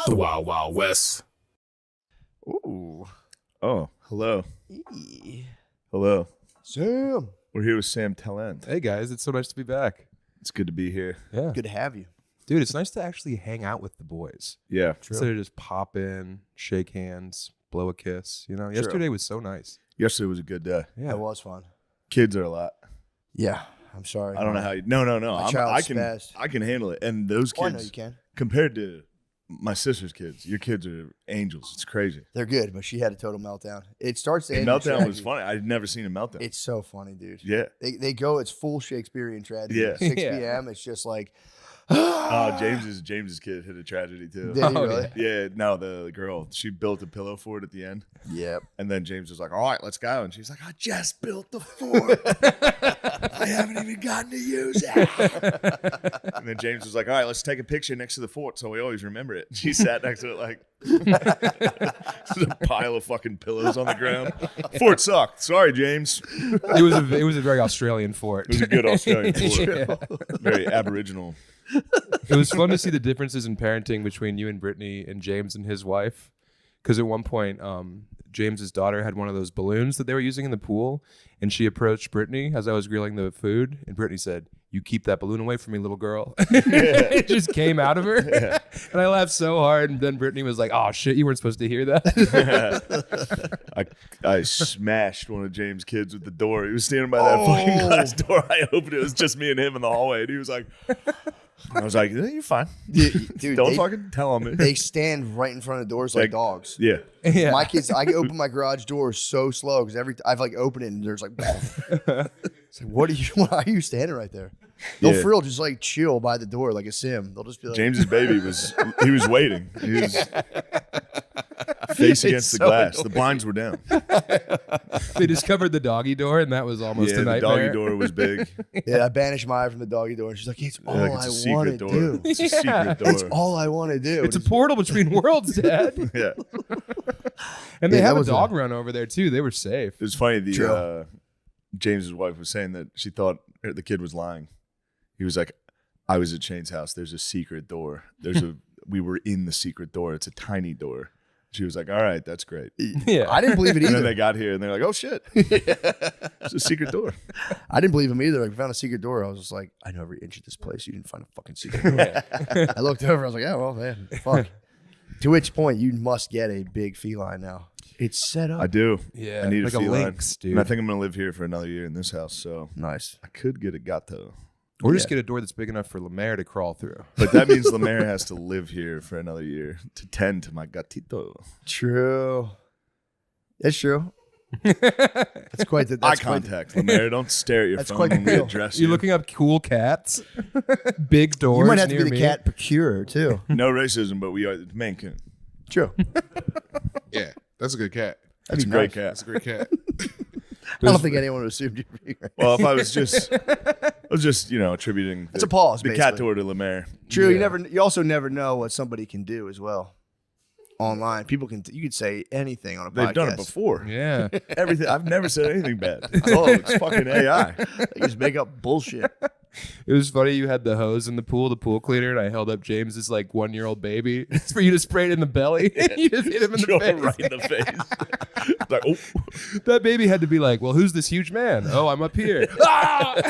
The Wild Wild West. Ooh. Oh, hello. Eee. Hello. Sam. We're here with Sam Tallent. Hey guys, it's so nice to be back. It's good to be here. Yeah, Good to have you. dude, it's nice to actually hang out with the boys Yeah. instead of just pop in, shake hands, blow a kiss. You know, yesterday was so nice. Yesterday was a good day. Yeah, That was fun. Kids are a lot. Yeah. I'm sorry. I don't know how you. No. My child's I spazzed. can handle it. And those Oh, I know kids, you can. compared to my sister's kids, your kids are angels. It's crazy. They're good, but she had a total meltdown. It starts to The end in meltdown was tragedy. funny. I'd never seen a meltdown. It's so funny, dude. Yeah. They go, it's full Shakespearean tragedy. Yeah. 6 Yeah. p.m. It's just like, Oh, James's kid hit a tragedy too. Did he Oh, really? Yeah, no, the girl, she built a pillow fort at the end. Yep. And then James was like, all right, let's go. And she's like, I just built the fort. I haven't even gotten to use it. And then James was like, all right, let's take a picture next to the fort so we always remember it. She sat next to it like there's a pile of fucking pillows on the ground. Fort sucked. Sorry, James. it was a very Australian fort. It was a good Australian fort. Yeah. Very Aboriginal. It was fun to see the differences in parenting between you and Brittany and James and his wife. Because at one point, James's daughter had one of those balloons that they were using in the pool, and she approached Brittany as I was grilling the food, and Brittany said, "You keep that balloon away from me, little girl." It just came out of her, and I laughed so hard. And then Brittany was like, "Oh shit, you weren't supposed to hear that." I smashed one of James' kids with the door. He was standing by that fucking glass door. I opened it. It was just me and him in the hallway, and he was like, I was like, you're fine. Dude, Don't they, fucking tell him. they stand right in front of doors like dogs. Yeah. Yeah. My kids, I can open my garage door so slow because I've like opened it and there's like, it's like, why are you standing right there? They'll Yeah. for real just like chill by the door like a sim. They'll just be like, James's baby he was waiting. He was face against the so glass. The annoying. blinds were down. They discovered the doggy door, and that was almost Yeah, a the nightmare. doggy door was big. yeah, I banished Maya from the doggy door and she's like, it's all Like, I it's a want to secret door. do. It's a secret door. It's all I want to do. It's a portal between worlds, Dad. Yeah. And they Yeah, that have a was dog run over there too. They were safe. It was funny. True. James's wife was saying that she thought the kid was lying. He was like, I was at Shane's house. There's a secret door. We were in the secret door. It's a tiny door. She was like, all right, that's great. Yeah. I didn't believe it And then either. they got here and they're like, oh shit. It's a secret door. I didn't believe him either. Like, we found a secret door. I was just like, I know every inch of this place. You didn't find a fucking secret door. I looked over. I was like, yeah, well, man, fuck. To which point, you must get a big feline now. It's set up. I do. Yeah, I need like a a feline. lynx, dude. And I think I'm going to live here for another year in this house. So Nice. I could get a gato. Or just get a door that's big enough for Lemaire to crawl through. But that means Lemaire has to live here for another year to tend to my gatito. True. It's true. That's quite the Eye that's quite the- contact, Lemaire. Don't stare at your That's phone quite the when we deal. address You're you. looking up cool cats, big doors. You might have to near be the me. cat procurer too. No racism, but we are Mancoon. True. Yeah, that's a good cat. That's a be great nice. That's cat. a great cat. I don't think anyone would assume you'd be right. Well, if I was just, attributing It's a pause, the cat basically. door to Lemaire. True. Yeah. You also never know what somebody can do as well. Online, people can. You could say anything on a podcast. They've done it before. Yeah. Everything. I've never said anything bad. It's fucking AI. They just make up bullshit. It was funny. You had the hose in the pool cleaner, and I held up James's like 1-year-old baby for you to spray it in the belly. You just hit him in Throw the it face. right in the face. It's like, oh. That baby had to be like, "Well, who's this huge man? Oh, I'm up here." Ah!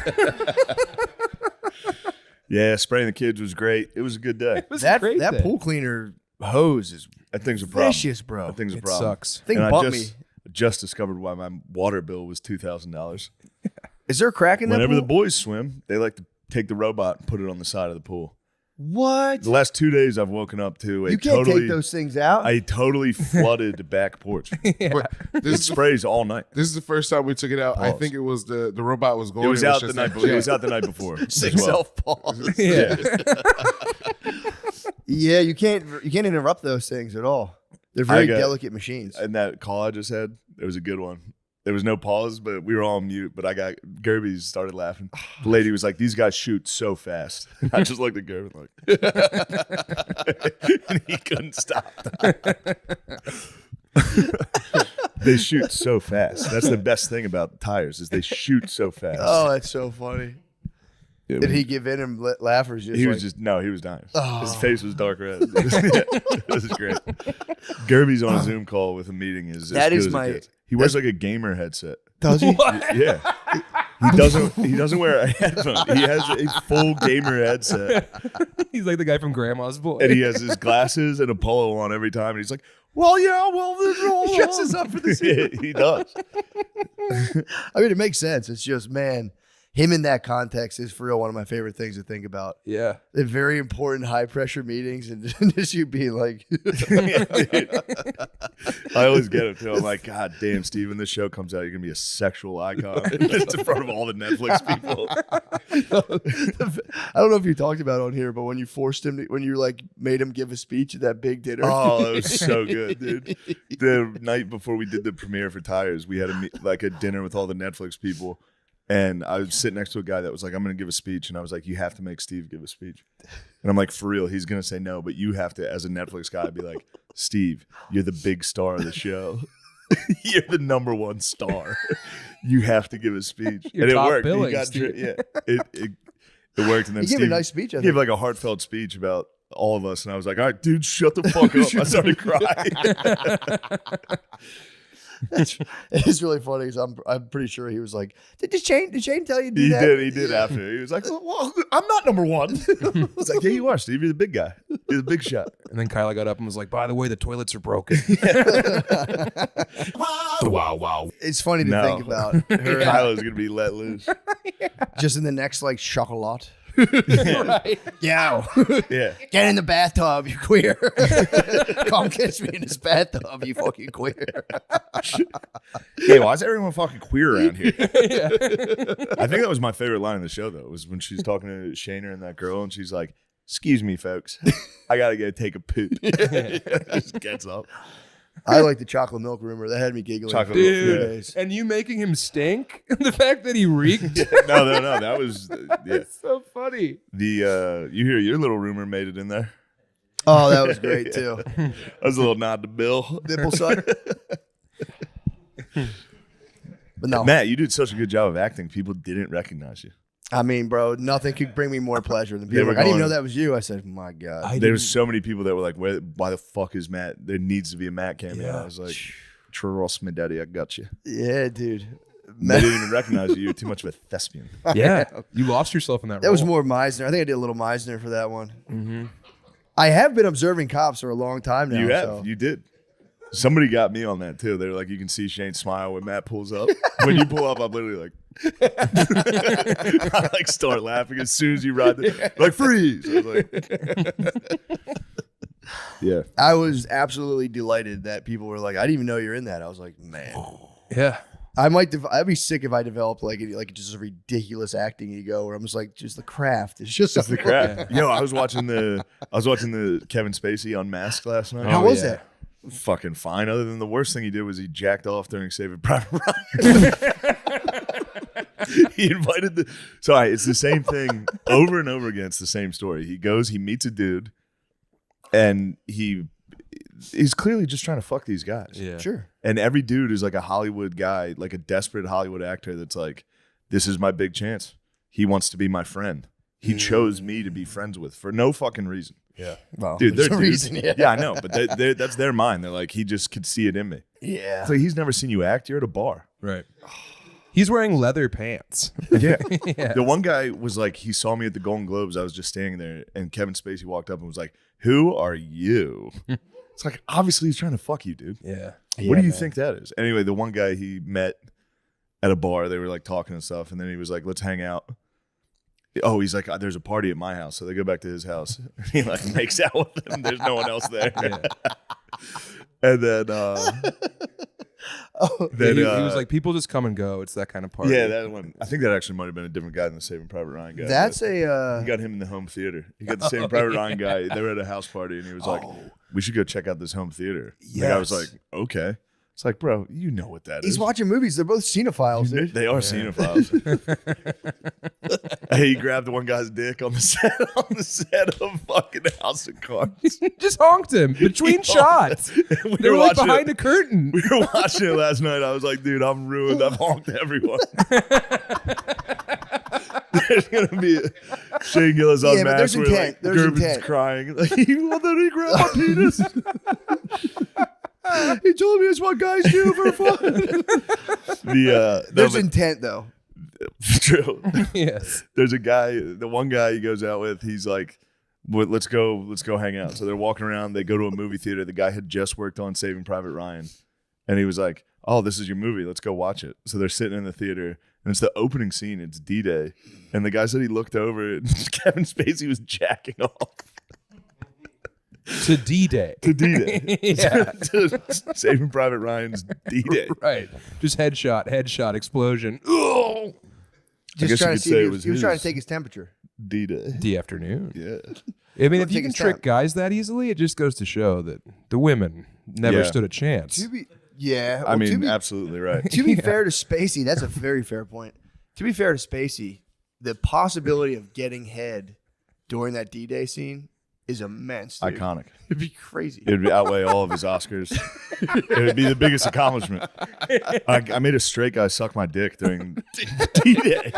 Yeah, spraying the kids was great. It was a good day. It was a great That day. pool cleaner hose is That thing's a problem. vicious, bro. That thing's a It problem. sucks. Thing And I bumped me. just discovered why my water bill was $2,000. Is there a crack in that Whenever pool? the boys swim, they like to take the robot and put it on the side of the pool. What? The last 2 days, I've woken up to a You can't totally, take those things out. a totally flooded back porch. But It this, sprays all night. this is the first time we took it out. I Pause. think it was the robot was going. It was out the just night. like, It was out the night before. Sick as well. self pause. Yeah. Yeah, you can't interrupt those things at all. They're very got- delicate machines. And that call I just had, it was a good one. There was no pause, but we were all on mute. But Gerby started laughing. The lady was like, "These guys shoot so fast." I just looked at Gerby like, and he couldn't stop. They shoot so fast. That's the best thing about tires is they shoot so fast. Oh, that's so funny. Did he give in and laugh, or was he just He like, was just no, he was dying. Oh. His face was dark red. It was great. Gerby's on a Zoom call with a meeting. Is That as is good as it my- gets. He wears like a gamer headset. does he? Yeah, he doesn't wear a headphone. He has a full gamer headset, He's like the guy from Grandma's Boy. and he has his glasses and a polo on every time. And he's like, "Well, this Dresses up for the scene. He does. I mean, it makes sense. It's just, man, him in that context is for real one of my favorite things to think about. Yeah. The very important high pressure meetings and just you being like, I always get it too. I'm like, God damn, Steve, when this show comes out, you're gonna be a sexual icon just in front of all the Netflix people. I don't know if you talked about it on here, but when you forced him to, when you like made him give a speech at that big dinner. Oh, it was so good, dude. The night before we did the premiere for Tires, we had a dinner with all the Netflix people. And I was sitting next to a guy that was like, I'm going to give a speech. And I was like, you have to make Steve give a speech. And I'm like, for real, he's going to say no. But you have to, as a Netflix guy, be like, Steve, you're the big star of the show. You're the number one star. You have to give a speech. Your and it top worked. billing, He got Steve. it worked. And then He gave Steve a nice speech, I gave think. like a heartfelt speech about all of us. And I was like, all right, dude, shut the fuck up. I started crying. It's really funny because I'm pretty sure he was like, did Shane tell you to do He that? did. He did after. He was like, well, I'm not number one. I was like, yeah, you are, Steve. You're the big guy. You're the big shot. And then Kyla got up and was like, by the way, the toilets are broken. Wow. It's funny to No. think about her Kylo's going to be let loose. just in the next like chocolate. Right. Yeah. Yeah. Get in the bathtub, you queer. Come kiss me in this bathtub, you fucking queer. Hey, why is everyone fucking queer around here? Yeah. I think that was my favorite line in the show, though, was when she's talking to Shayner and that girl, and she's like, excuse me, folks. I got to go take a poop. Just gets up. I like the chocolate milk rumor. That had me giggling. Chocolate for a milk, few Dude, days. and you making him stink? The fact that he reeked? No. That was, yeah. It's so funny. You hear your little rumor made it in there. Oh, that was great too. That was a little nod to Bill. Nipple suck. But no, Matt, you did such a good job of acting. People didn't recognize you. I mean, bro, nothing could bring me more pleasure than They people. were Like, I didn't even going- know that was you. I said, my God. There was so many people that were like, why the fuck is Matt? There needs to be a Matt cameo. Yeah. I was like, trust me, daddy, I got you. Yeah, dude. They didn't even recognize you. You're too much of a thespian. Yeah. You lost yourself in that That role. was more Meisner. I think I did a little Meisner for that one. Mm-hmm. I have been observing cops for a long time now. You have. so- You did. Somebody got me on that too. They were like, you can see Shane smile when Matt pulls up. When you pull up, I'm literally like, I like start laughing as soon as you ride the like freeze. I was like, yeah. I was absolutely delighted that people were like, I didn't even know you're in that. I was like, man, Yeah. I'd be sick if I developed like just a ridiculous acting ego where I'm just like, just the craft. It's just The crap. Yo, I was watching the Kevin Spacey Unmasked last night. How Oh, was yeah. that? Fucking fine. Other than the worst thing he did was he jacked off during Saving Private Ryan. He invited it's the same thing over and over again. It's the same story. He goes, he meets a dude, and he's clearly just trying to fuck these guys. Yeah. Sure. And every dude is like a Hollywood guy, like a desperate Hollywood actor that's like, this is my big chance. He wants to be my friend. He chose me to be friends with for no fucking reason. Yeah. Well, Dude, there's they're a dudes. reason. Yeah, I know, but that's their mind. They're like, he just could see it in me. Yeah. It's like, he's never seen you act. You're at a bar. Right. He's wearing leather pants. Yeah. Yeah. The one guy was like, he saw me at the Golden Globes. I was just standing there, and Kevin Spacey walked up and was like, who are you? It's like, obviously he's trying to fuck you, dude. Yeah. What do you think that is? Anyway, the one guy he met at a bar, they were like talking and stuff, and then he was like, let's hang out. Oh, he's like, there's a party at my house. So they go back to his house. He like makes out with them. There's no one else there. Yeah. And then He was like, people just come and go. It's that kind of party. yeah, that one. I think that actually might have been a different guy than the Saving Private Ryan guy. That's but a he got him in the home theater. He got the Saving Private Ryan guy. They were at a house party, and he was like, we should go check out this home theater. The guy was like, okay. It's like, bro, you know what that is. he's watching movies. They're both cinephiles, dude. They are cinephiles. Hey, he grabbed one guy's dick on the set of fucking House of Cards. Just honked him between shots. We They were like watching behind it. a curtain. We were watching it last night. I was like, dude, I'm ruined. I've honked everyone. There's gonna be Shane Gillis Yeah, but unmasked there's where intent. like There's Gervin's intent. crying. Like, well, then he grabbed my penis. He told me it's what guys do for fun. There's intent though. True. Yes. There's a guy, the one guy he goes out with, he's like, let's go hang out. So they're walking around, they go to a movie theater. The guy had just worked on Saving Private Ryan. And he was like, oh, this is your movie. Let's go watch it. So they're sitting in the theater, and it's the opening scene. It's D-Day. And the guy said he looked over, and Kevin Spacey was jacking off. To D-Day. To D-Day. Yeah. To Saving Private Ryan's D-Day. Right. Just headshot, explosion. Ugh. guess Just trying you to could see say if it he was was trying to his. take his temperature. D-Day. The afternoon. Yeah. I mean, if Take you can his trick time. guys that easily, it just goes to show that the women never Yeah. stood a chance. Yeah. I well, mean, absolutely right. to be fair to Spacey, that's a very fair point. To be fair to Spacey, the possibility of getting head during that D-Day scene is immense. Dude. Iconic. It'd be crazy. It would outweigh all of his Oscars. It would be the biggest accomplishment. I made a straight guy suck my dick during D-Day.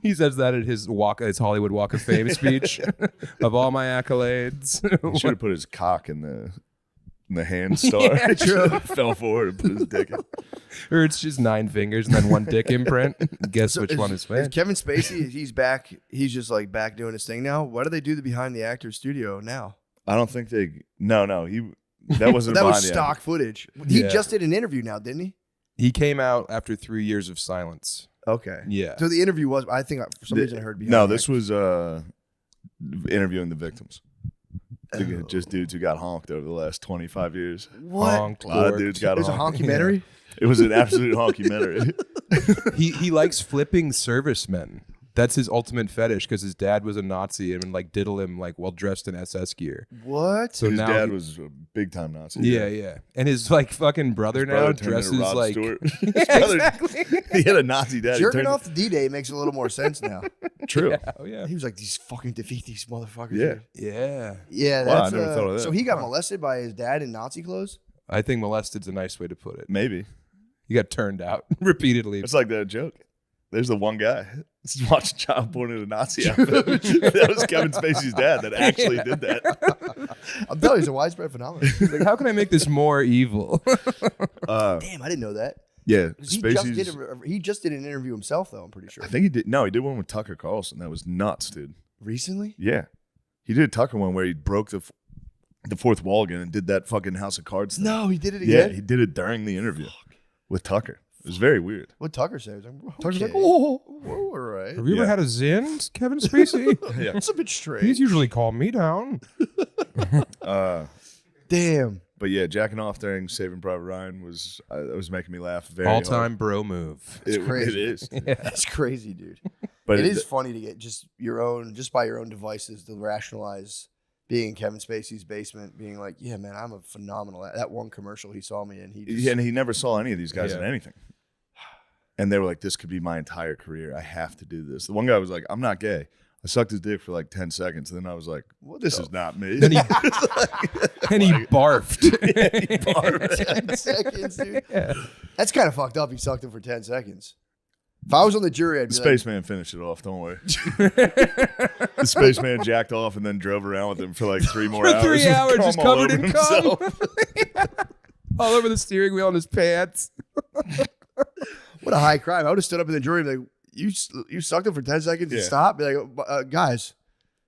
He says that at his Hollywood Walk of Fame speech. Of all my accolades. He should have put his cock in the hand star. Yeah, true. Fell forward and put his dick in. Or it's just 9 fingers and then one dick imprint. Guess which one is Is which. Kevin Spacey, he's back. He's just like back doing his thing now. What do they do the behind the actor studio now? I don't think they. No. That wasn't. That was behind the stock actor. footage. He Yeah. just did an interview now, didn't he? He came out after 3 years of silence. Okay. Yeah. So the interview was, I think for some reason I heard behind No, the this was interviewing the victims. Just dudes who got honked over the last 25 years. What? Honked, A lot of gorked. dudes got It was a honked. honkumentary? It was an absolute honkumentary. He likes flipping servicemen. That's his ultimate fetish because his dad was a Nazi and like diddle him like while dressed in SS gear. What? So His now dad was a big time Nazi. yeah. And his like fucking brother His now brother turned into dresses Rod like Stewart. His brother, he had a Nazi dad. He Jerking turned- off the D-Day makes a little more sense now. True. Yeah, oh yeah. He was like, these fucking defeat these motherfuckers. Yeah. dude. Yeah. Yeah, Wow, I that's never thought of that. So he got molested by his dad in Nazi clothes? I think molested's a nice way to put it. Maybe. You got turned out repeatedly. It's like that joke. There's the one guy just watching child porn in a Nazi outfit. That was Kevin Spacey's dad that actually did that. I'm telling you, it's a widespread phenomenon. Like, how can I make this more evil? Damn, I didn't know that. Yeah, He Spacey's. he just did an interview himself, though, I'm pretty sure. I think he did. No, he did one with Tucker Carlson. That was nuts, dude. Recently? Yeah, he did a Tucker one where he broke the fourth wall again and did that fucking House of Cards thing. No, he did it Yeah, again? he did it during the interview with Tucker. It was very weird. What Tucker said? Like, Tucker's like, oh, all right. Have you ever Yeah. had a Zin, Kevin Spacey? Yeah. That's a bit strange. He's usually calm me down. Damn. But yeah, jacking off during Saving Private Ryan was making me laugh very All hard. time bro move. It, crazy. it is. That's crazy, dude. But It is funny to get just by your own devices to rationalize being in Kevin Spacey's basement, being like, yeah, man, I'm a phenomenal. That one commercial he saw me in, he just, Yeah, and he never saw any of these guys Yeah. in anything. And they were like, this could be my entire career. I have to do this. The one guy was like, I'm not gay. I sucked his dick for like 10 seconds. And then I was like, well, this is not me. Then he and he barfed. 10 seconds, dude. That's kind of fucked up. He sucked him for 10 seconds. If I was on the jury, I'd The be spaceman finished it off. Don't worry. The spaceman jacked off and then drove around with him for like 3 more For hours. 3 with hours, cum just all covered over in cum. himself. All over the steering wheel in his pants. like, what a high crime. I would have stood up in the jury and be like, you sucked him for 10 seconds and Yeah. stopped? Be like, guys,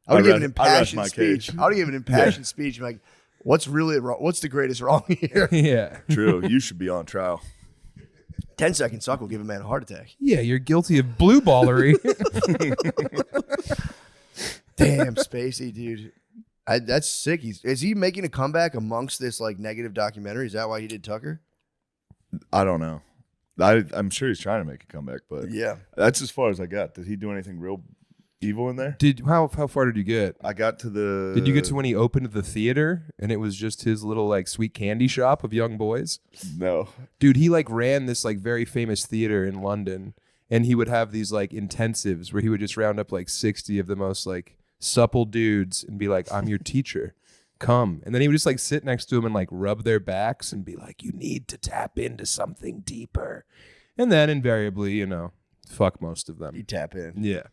I would have given an I rest impassioned my speech. case. I would have given an impassioned speech. And be like, what's really wrong? What's the greatest wrong here? Yeah. True. You should be on trial. 10 second suck will give a man a heart attack. Yeah, you're guilty of blue ballery. Damn, Spacey, dude. That's sick. Is he making a comeback amongst this like negative documentary? Is that why he did Tucker? I don't know. I'm sure he's trying to make a comeback, but Yeah. that's as far as I got. Did he do anything real evil in there? How far did you get? I got to the. Did you get to when he opened the theater and it was just his little like sweet candy shop of young boys? No. Dude, he like ran this like very famous theater in London and he would have these like intensives where he would just round up like 60 of the most like supple dudes and be like, I'm your teacher. Come. And then he would just like sit next to him and like rub their backs and be like, you need to tap into something deeper. And then invariably, fuck most of them. You tap in. Yeah.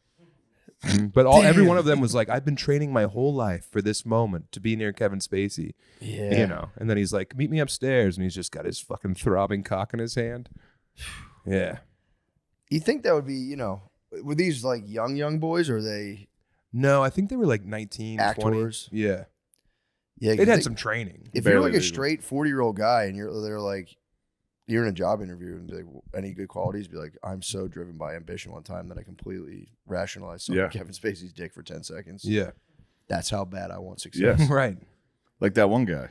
But every one of them was like, I've been training my whole life for this moment to be near Kevin Spacey. Yeah. You know, and then he's like, meet me upstairs. And he's just got his fucking throbbing cock in his hand. Yeah. You think that would be, you know, were these like young boys or are they No, I think they were like 19, actors? 20. Yeah. Yeah. They'd had some training. If you're like a legal. straight 40-year-old guy and they're like, you're in a job interview and be like, any good qualities? Be like, I'm so driven by ambition one time that I completely rationalized sucking Kevin Spacey's dick for 10 seconds. Yeah. That's how bad I want success. Yes. Right. Like that one guy.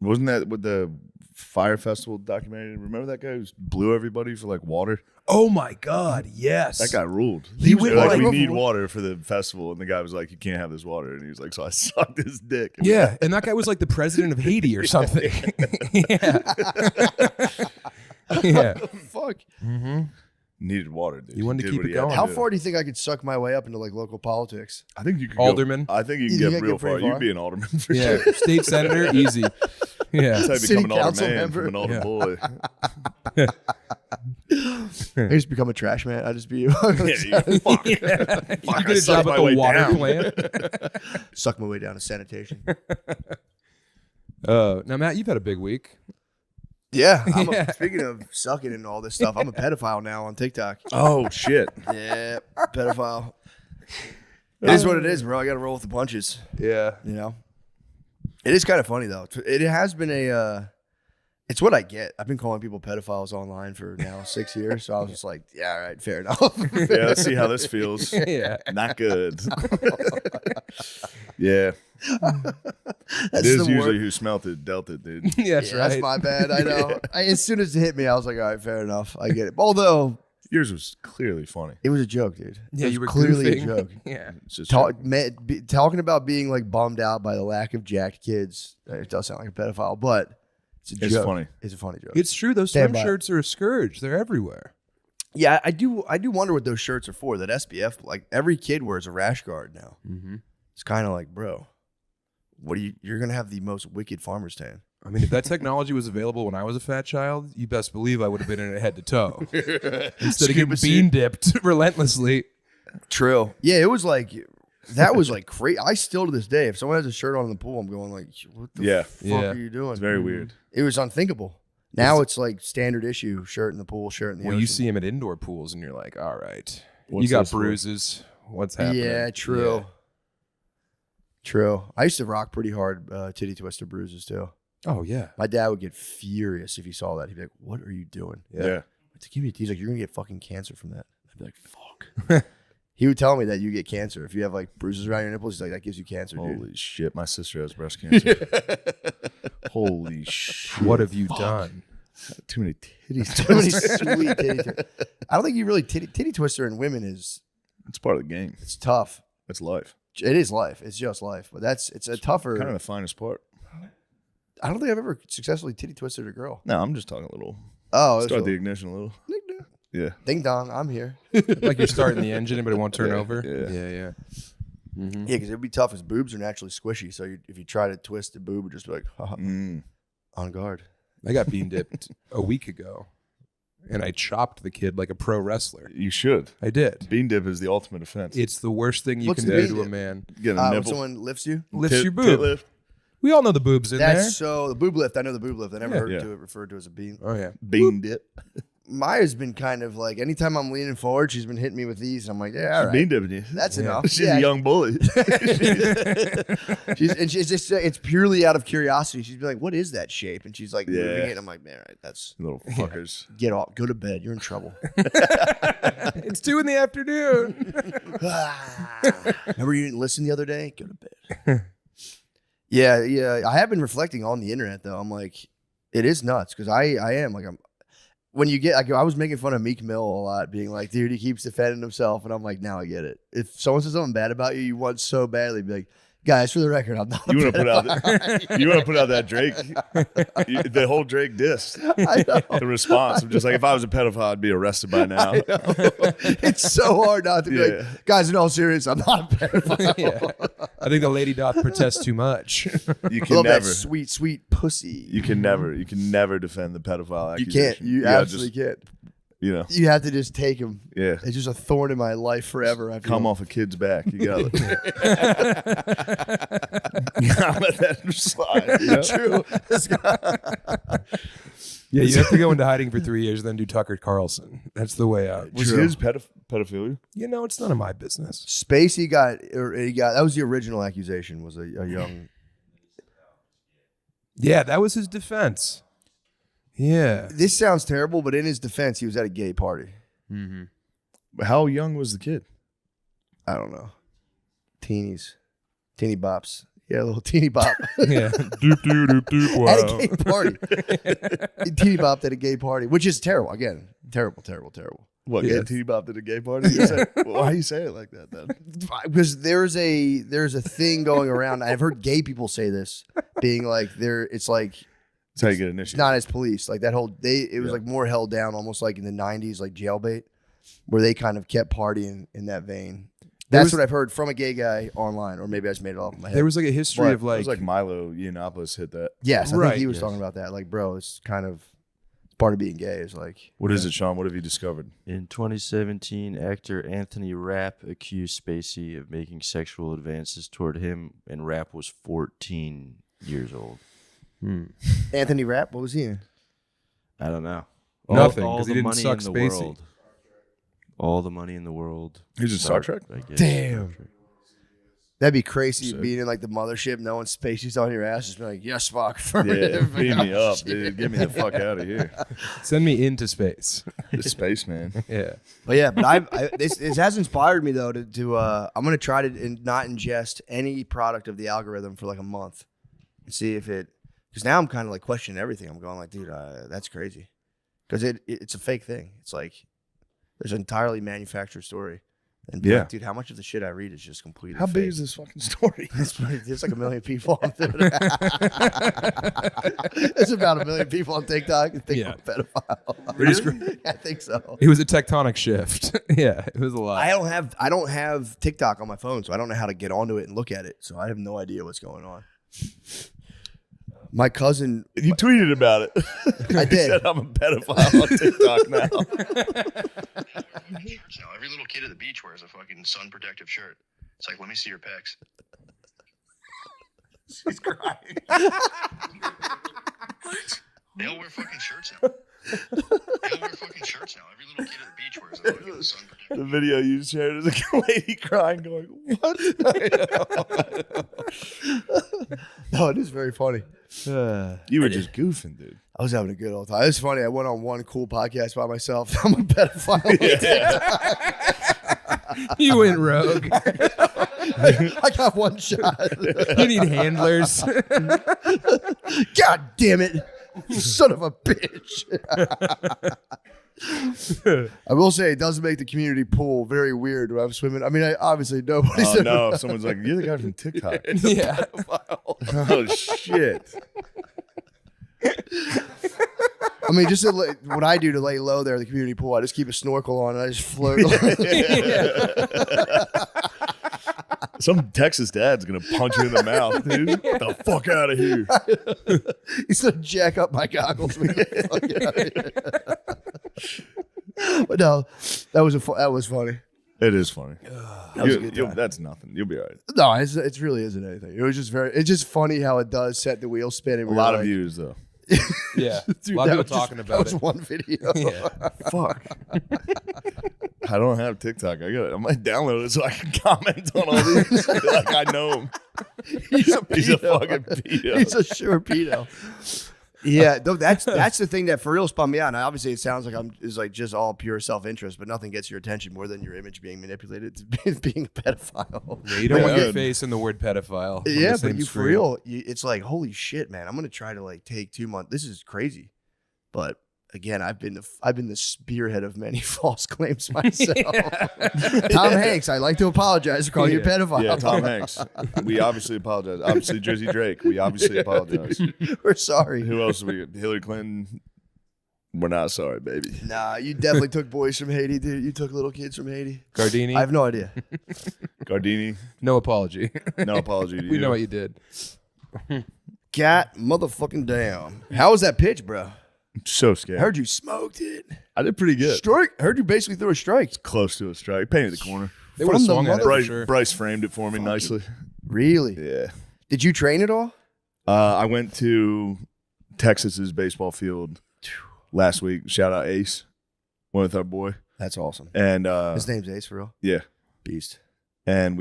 Wasn't that with the Fire Festival documentary? Remember that guy who blew everybody for like water? Oh my God. Yes. That guy ruled. He went They're like, like- we need water for the festival. And the guy was like, you can't have this water. And he was like, so I sucked his dick. Yeah. And that guy was like the president of Haiti or something. Yeah. Yeah. Fuck. Needed water, dude. You wanted to Did keep what it he had going. to How do. far do you think I could suck my way up into like local politics? I think you could Alderman? Go, I think you can You get think I real get pretty far. far? You'd be an alderman for Yeah. sure. State senator, easy. Yeah. That's how you City become an older council man member. from an older Yeah. boy. I just become a trash man. I just be Yeah, fuck. Yeah. Fuck, You I get a sucked job my at the way water down. plant. suck my way down to sanitation. Now, Matt, you've had a big week. Yeah. Yeah. Speaking of sucking and all this stuff, I'm a pedophile now on TikTok. Oh, shit. Yeah, pedophile. It is what it is, bro. I got to roll with the punches. Yeah. You know, it is kind of funny though. It has been it's what I get. I've been calling people pedophiles online for now 6 years, so I was just like, yeah, all right, fair enough. Yeah, let's see how this feels. Yeah. Not good. Yeah. That's It is the usually word. who smelt it, dealt it, dude. Yeah, that's Yeah, right. that's my bad. I know. As soon as it hit me, I was like, all right, fair enough. I get it. Although Yours was clearly funny. it was a joke, dude. Yeah, It was you were clearly goofing. a joke. Yeah. It's just Talking about being like bummed out by the lack of jacked kids. It does sound like a pedophile, but it's a It's joke. funny. It's a funny joke. It's true. Those Stand swim by. shirts are a scourge. They're everywhere. Yeah, I do wonder what those shirts are for. That SPF, like every kid wears a rash guard now. Mm-hmm. It's kind of like, bro, you're gonna have the most wicked farmer's tan. I mean, if that technology was available when I was a fat child, you best believe I would have been in it head to toe. Instead of getting bean dipped relentlessly. True. Yeah, it was like that was like crazy. I still to this day, if someone has a shirt on in the pool, I'm going like, what the fuck Yeah. are you doing? It's very weird. It was unthinkable. Now it's like standard issue: shirt in the pool, shirt in the Well, ocean. you see him at indoor pools and you're like, all right, What's you got this for? bruises. What's happening? Yeah, true. Yeah. True. I used to rock pretty hard titty twister bruises too. Oh, yeah. My dad would get furious if he saw that. He'd be like, "What are you doing?" Yeah. He's like, "You're gonna get fucking cancer from that." I'd be like, "Fuck." He would tell me that you get cancer if you have like bruises around your nipples. He's like, "That gives you cancer, dude." Holy shit. My sister has breast cancer. Holy shit. What have you done? Too many titties. Too many sweet titty twister. I don't think you really titty twister in women is It's part of the game. it's tough. It's life. It is life. It's just life, but it's a tougher. Kind of the finest part. I don't think I've ever successfully titty twisted a girl. No, I'm just talking a a little. Oh, it's Start a the ignition a little. Yeah. ding dong. I'm here. Like you're starting the engine, but it won't turn Yeah, over? yeah. Yeah. Yeah, because it'd be tough. His boobs are naturally squishy, so if you try to twist the boob, it'd just be like, haha, on guard. I got bean dipped a week ago, and I chopped the kid like a pro wrestler. You should. I did. Bean dip is the ultimate offense. It's the worst thing you What's can the do bean to a dip? man. Get a When nipple. someone lifts you, Lifts your Tit boob. lift. We all know the boobs in there. that's so the boob lift. I know the boob lift. I never Yeah. heard Yeah. to it referred to as a bean. Oh, yeah. Bean dip. Maya's been kind of like anytime I'm leaning forward, she's been hitting me with these, and I'm like, yeah, all right, Bean dipping you. that's Yeah. enough. She's Yeah, a young bully. she's just it's purely out of curiosity. She's been like, what is that shape? And she's like moving Yeah. it. And I'm like, man, all right, that's Little fuckers. get off, go to bed. You're in trouble. It's 2 PM. Remember you didn't listen the other day? Go to bed. Yeah. I have been reflecting on the internet though. I'm like, it is nuts because I am like when you get I was making fun of Meek Mill a lot, being like, dude, he keeps defending himself, and I'm like, now I get it. If someone says something bad about you, you want so badly to be like, guys, for the record, I'm not. You want to put out pedophile." you want to put out that Drake, the whole Drake diss. I know. The response of just like, if I was a pedophile, I'd be arrested by now. I know. It's so hard not to be Yeah. like, guys, in all seriousness, I'm not a pedophile. Yeah. I think the lady doth protest too much. You I can love that never, sweet pussy. you can never defend the pedophile You accusation. can't. You gotta absolutely can't. You know, You have to just take him. yeah. It's just a thorn in my life forever. I feel. Come off a kid's back. You got it. Let that slide. you know? True. Yeah, you have to go into hiding for 3 years, then do Tucker Carlson. That's the way out. Was his pedophilia? You know, it's none of my business. Spacey got that was the original accusation. Was a young. Yeah, that was his defense. Yeah. This sounds terrible, but in his defense, he was at a gay party. How young was the kid? I don't know. Teeny bops. Yeah, a little teeny bop. Yeah. Doop, doop, doop, doop, wow. At a gay party. He teeny bopped at a gay party, which is terrible. Again, terrible. What? Yeah. Get teeny bopped at a gay party? You said, well, why do you say it like that then? Because there's a thing going around. I've heard gay people say this, being like it's like That's how you get it's initiated. not as police. Like that whole it was like more held down, almost like in the 90s, like jailbait, where they kind of kept partying in that vein. That's what I've heard from a gay guy online, or maybe I just made it off in my head. There was like a history of It was like Milo Yiannopoulos hit that. Yes, I Right, think he was yes. talking about that. Like, bro, it's kind of part of being gay is like. What is it, Sean? What have you discovered? In 2017, actor Anthony Rapp accused Spacey of making sexual advances toward him, and Rapp was 14 years old. Anthony Rapp, what was he in? I don't know. Nothing, All 'cause he the didn't money suck in the Spacey. world. All the money in the world. He's in Star Trek? I guess. Damn. Star Trek. That'd be crazy Sick. being in like the mothership, knowing Spacey's on your ass, just being like, yes, fuck. Yeah, beat me up, dude. Get me the fuck out of here. Send me into space. The spaceman. Yeah. But yeah, but this has inspired me though to I'm gonna try to not ingest any product of the algorithm for like a month and see if it, because now I'm kind of like questioning everything. I'm going like, dude, that's crazy, because it's a fake thing. It's like there's an entirely manufactured story, and be Yeah. like, dude, how much of the shit I read is just completely How fake? big is this fucking story? There's like 1 million people on Twitter. There's about 1 million people on TikTok who think I'm a pedophile. Really? I think so. It was a tectonic shift. Yeah, it was a lot. I don't have TikTok on my phone, so I don't know how to get onto it and look at it. So I have no idea what's going on. My cousin, You tweeted about it. I You did. said I'm a pedophile on TikTok now. Shirts now. Every little kid at the beach wears a fucking sun protective shirt. It's like, let me see your pecs. She's crying. What? They all wear fucking shirts now. They all wear fucking shirts now. Every little kid at the beach wears a fucking sun protective. The video you shared is a lady crying, going, "What?" No, it is very funny. You were just goofing, dude. I was having a good old time. It's funny. I went on one cool podcast by myself. I'm a pedophile. You went rogue. I got one shot. You need handlers. God damn it. You son of a bitch. I will say it does make the community pool very weird when I'm swimming. I mean, obviously nobody's Oh no! Someone's like, "You're the guy from TikTok." Yeah. Oh shit! I mean, just what I do to lay low there at the community pool, I just keep a snorkel on and I just float. Some Texas dad's gonna punch you in the mouth, dude. Get the fuck out of here! He's gonna jack up my goggles. But no, that was funny. It is funny. That was a good time. That's nothing. You'll be all right. No, it really isn't anything. It was just it's just funny how it does set the wheel spinning. A lot of views though. Yeah. Dude, a lot of that people was talking that about was it. one video. Yeah. Fuck. I don't have TikTok. I might download it so I can comment on all these. Like I know him. He's a He's a pedo. fucking pedo. He's a sure pedo. Yeah, though that's the thing that for real spun me out. And obviously, it sounds like it's like just all pure self interest, but nothing gets your attention more than your image being manipulated to being a pedophile. Yeah, you don't want your Yeah. face in the word pedophile. on Yeah, the same but you for screen. real, it's like holy shit, man. I'm gonna try to like take 2 months. This is crazy, but again, I've been the spearhead of many false claims myself. Tom Hanks, I'd like to apologize for calling you a pedophile. Yeah, Tom Hanks. We obviously apologize. Obviously, Drizzy Drake. We obviously apologize. We're sorry. Who else? We Hillary Clinton. We're not sorry, baby. Nah, you definitely took boys from Haiti, dude. You took little kids from Haiti. Gardini, I have no idea. Gardini. no apology. No apology to you. We know what you did. God motherfucking damn. How was that pitch, bro? I'm so scared. I heard you smoked it. I did pretty good. Strike. I heard you basically threw a strike. Close to a strike. Painted the corner. They would have From the swung at it for Bryce, sure. Bryce framed it for me nicely. Really? Yeah. Did you train at all? I went to Texas's baseball field last week. Shout out Ace. Went with our boy. That's awesome. And His name's Ace for real. yeah. Beast. And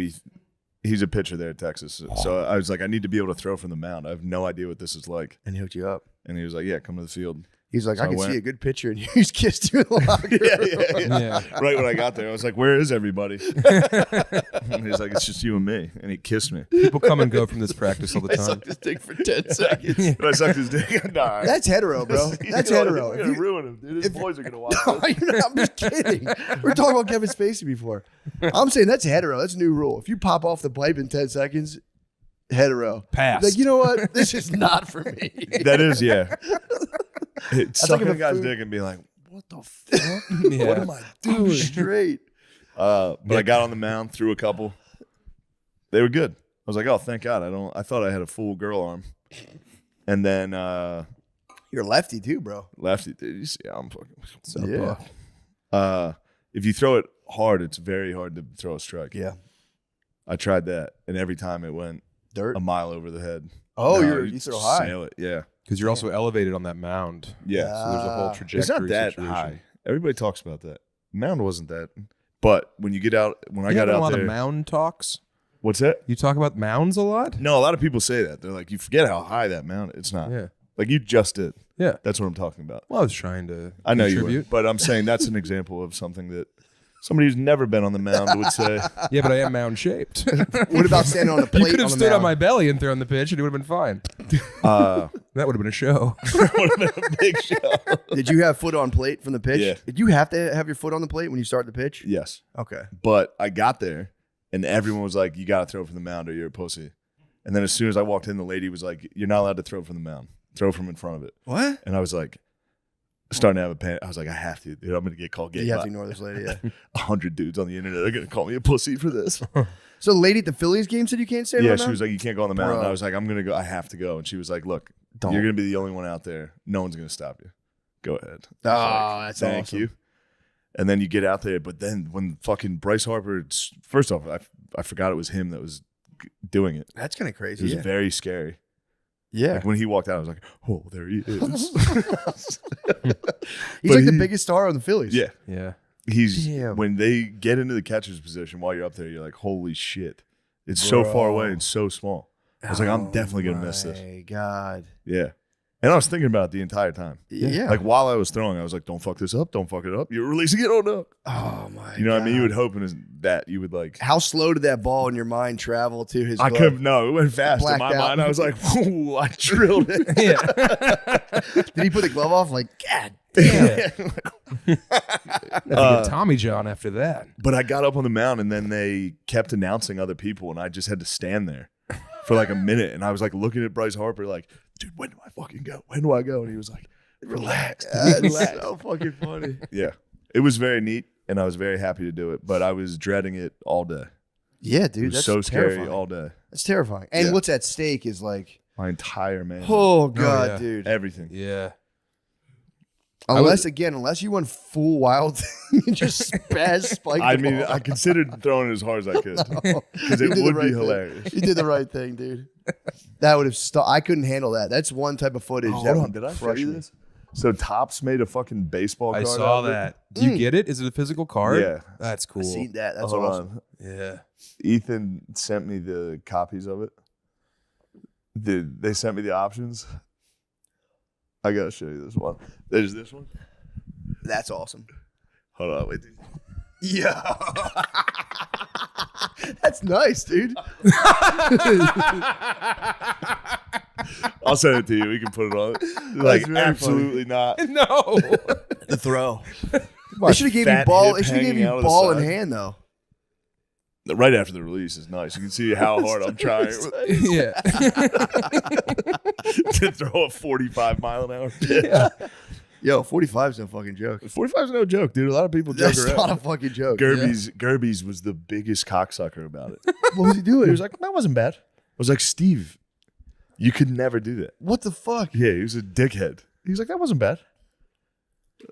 he's a pitcher there at Texas. So I was like, I need to be able to throw from the mound. I have no idea what this is like. And he hooked you up. And he was like, yeah, come to the field. He's like, So I I can went. see a good picture, and you just kissed you in the locker room. Yeah. Right when I got there, I was like, where is everybody? And he's like, it's just you and me. And he kissed me. People come and go from this practice all the I time. sucked his dick for 10 seconds. And I sucked his dick. Nah. That's hetero, bro. That's hetero. We're If going to you- ruin him, dude. His boys are going to watch No, this. you're not, I'm just kidding. We're talking about Kevin Spacey before. I'm saying that's hetero. That's a new rule. If you pop off the pipe in 10 seconds, hetero. Pass. Like, you know what? This is not for me. That is, yeah. like Sucking if a a guy's food- dick and being like, what the fuck? Yeah. What am I I'm doing? straight. But I got on the mound, threw a couple. They were good. I was like, oh, thank God. I thought I had a full girl arm. And then You're lefty too, bro. lefty, dude. You see how I'm fucking. So, Yeah. If you throw it hard, it's very hard to throw a strike. Yeah. I tried that, and every time it went Dirt. a mile over the head. Oh, No, you throw high. Sail it, yeah. Because you're also elevated on that mound. Yeah. So there's a whole Ah. trajectory It's not that situation. high. Everybody talks about that. Mound wasn't that. But when you get out, when I You got have a out lot there. of mound talks. What's that? You talk about mounds a lot? No, a lot of people say that. They're like, you forget how high that mound. It's not. Yeah. Like you just did. Yeah. That's what I'm talking about. Well, I was trying to I know you contribute. were, but I'm saying that's an example of something that somebody who's never been on the mound would say. Yeah, but I am mound shaped. What about standing on the plate? You could have on the stood on mound? my belly and thrown the pitch and it would have been fine. That would have been a show. Would have been a big show. Did you have foot on plate from the pitch? Yeah. Did you have to have your foot on the plate when you start the pitch? Yes, Okay. but I got there, and everyone was like, "You got to throw from the mound, or you're a pussy." And then as soon as I walked in, the lady was like, "You're not allowed to throw from the mound. Throw from in front of it." What? And I was like, starting to have a panic. I was like, "I have to, dude. I'm gonna get called gay You have by to ignore this lady. Yeah. 100 dudes on the internet are gonna call me a pussy for this." So the lady at the Phillies game said you can't stand Yeah, on she that? was like, "You can't go on the mound." And Bro. I was like, "I'm gonna go. I have to go." And she was like, "Look, Don't. you're gonna be the only one out there. No one's gonna stop you. Go ahead." Oh, I was like, that's Thank awesome. you. And then you get out there, but then when fucking Bryce Harper, first off, I forgot it was him that was doing it. That's kind of It crazy. was Yeah. very scary. Yeah. Like when he walked out, I was like, "Oh, there he is." He's but like the he- biggest star on the Phillies. Yeah, Yeah. he's Damn. when they get into the catcher's position while you're up there, you're like, "Holy shit!" It's so far away and so small. I was like, I'm definitely gonna miss this. Oh my God. Yeah. And I was thinking about it the entire time. Yeah. Like while I was throwing, I was like, don't fuck this up. Don't fuck it up. You're releasing it. Oh no. Oh my. You know what I mean? You God. would hope that you would like. How slow did that ball in your mind travel to his I glove? could no, it went fast. In Blacked my out. mind, I was like, "Ooh, I drilled it." Did he put the glove off? Like, God Yeah. damn. Get Tommy John after that. But I got up on the mound, and then they kept announcing other people, and I just had to stand there for like a minute, and I was like looking at Bryce Harper, like, "Dude, when do I fucking go? When do I go?" And he was like, "Relax, dude, That's relax." so fucking funny. Yeah, it was very neat, and I was very happy to do it, but I was dreading it all day. Yeah, It dude. was That's so scary terrifying. all day. That's terrifying. And Yeah. what's at stake is like, My entire man, oh God, yeah. dude. everything. Yeah. Unless you went full wild and just spaz spike. I the mean, ball. I considered throwing it as hard as I could because You it did the would right be thing. hilarious. You did the right thing, dude. That would have stopped. I couldn't handle that. That's one type of footage. Oh, that hold on, would did I show crush you me. this? So Topps made a fucking baseball I card. saw out of it. that. Do you get it? Is it a physical card? Yeah. That's cool. I seen that. That's Hold awesome. on. Yeah. Ethan sent me the copies of it. They sent me the options. I gotta show you this one. There's this one. That's awesome. Hold on, wait. Yeah. That's nice, dude. I'll send it to you. We can put it on. Like very absolutely not. No. The throw. They should have gave you fat ball. hip They should have gave hanging you out of the ball in side. hand though. Right after the release is nice. You can see how hard I'm trying Yeah. to throw a 45 mile an hour pitch. Yo, 45 is no fucking joke. 45 is no joke, dude. A lot of people joke That's around. not a fucking joke. Gerby's was the biggest cocksucker about it. What was he doing? He was like, that wasn't bad. I was like, Steve, you could never do that. what the fuck? Yeah, he was a dickhead. He was like, that wasn't bad.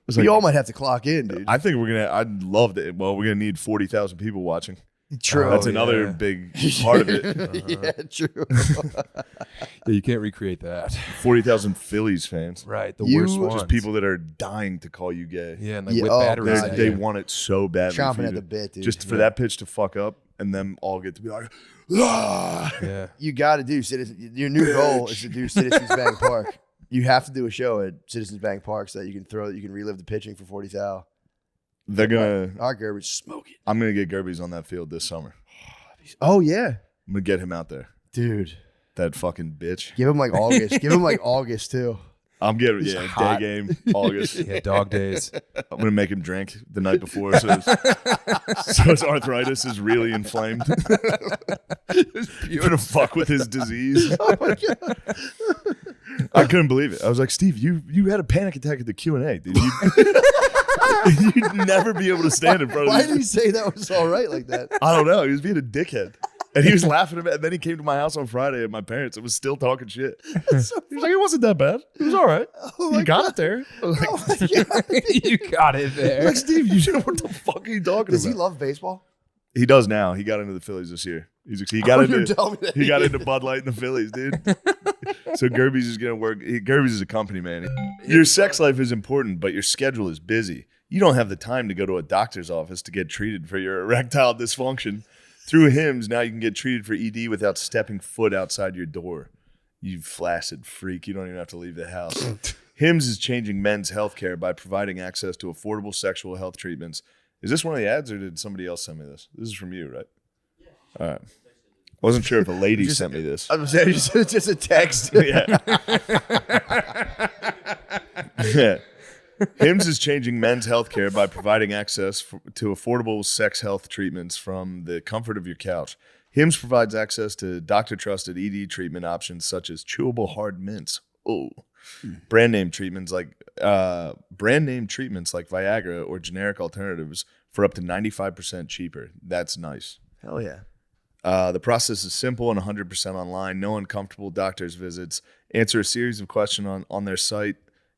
It's We like, all might have to clock in, dude. I think I'd love it. Well, we're gonna need 40,000 people watching. True. That's Oh, another yeah. big part of it. Yeah, true. Yeah, you can't recreate that. 40,000 Phillies fans. Right. The You- worst ones. Just people that are dying to call you gay. Yeah, and like Yeah, with oh, batteries. God, They yeah. want it so badly. for Chomping you at the to- bit, dude. Just for that pitch to fuck up and them all get to be like, ah! Yeah. You got to do Citizens. Your new goal is to do Citizens Bank Park. You have to do a show at Citizens Bank Park so that you can relive the pitching for 40 thou. They're gonna. Our garbage smoke it. I'm gonna get Gerbies on that field this summer. Oh yeah, I'm gonna get him out there. dude. That fucking bitch. Give him like August. Give him like August too. I'm getting He's day hot. game August. Yeah, dog days. I'm gonna make him drink the night before, so his arthritis is really inflamed. You're gonna fuck with his disease. Oh my god. I couldn't believe it. I was like, Steve, you had a panic attack at the Q&A, dude. You'd never be able to stand in front of Why these. did he say that was all right like that? I don't know. He was being a dickhead. And he was laughing at me. And then he came to my house on Friday and my parents and was still talking shit. That's so He was like, it wasn't that bad. It was all right. Oh my You got God. it there. I was like, Oh my god. You got it there. like, Steve, you know what the fuck are you talking Does about? he love baseball? He does now. He got into the Phillies this year. He Oh, got you're into telling me that he got into Bud Light and the Phillies, dude. So Gerbies is gonna work. Gerbies is a company man. Your sex life is important, but your schedule is busy. You don't have the time to go to a doctor's office to get treated for your erectile dysfunction. Through Hims, now you can get treated for ED without stepping foot outside your door. You flaccid freak. You don't even have to leave the house. Hims is changing men's healthcare by providing access to affordable sexual health treatments. Is this one of the ads or did somebody else send me this? This is from you, right? All right. Wasn't sure if a lady sent me this. I was saying it's just a text. Yeah. Yeah. Hims is changing men's healthcare by providing access to affordable sex health treatments from the comfort of your couch. Hims provides access to doctor-trusted ED treatment options such as chewable hard mints. Oh, brand name treatments like Viagra or generic alternatives for up to 95% cheaper. That's nice. Hell yeah. The process is simple and 100% online. No uncomfortable doctor's visits. Answer a series of questions on their site,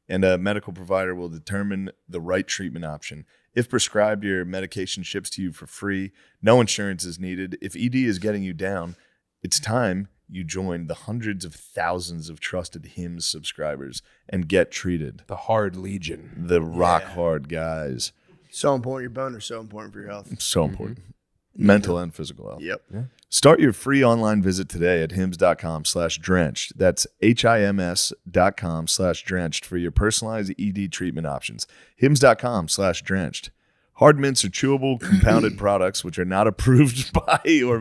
and a medical provider will determine the right treatment option. If prescribed, your medication ships to you for free. No insurance is needed. If ED is getting you down, it's time you join the hundreds of thousands of trusted Hims subscribers and get treated. The hard legion. The rock hard guys. So important. Your boner's so important for your health. So important. Mental and physical health. Yep. Start your free online visit today at hims.com/drenched. That's HIMS.com/drenched for your personalized ED treatment options. Hims.com/drenched. Hard mints are chewable compounded products which are not approved by or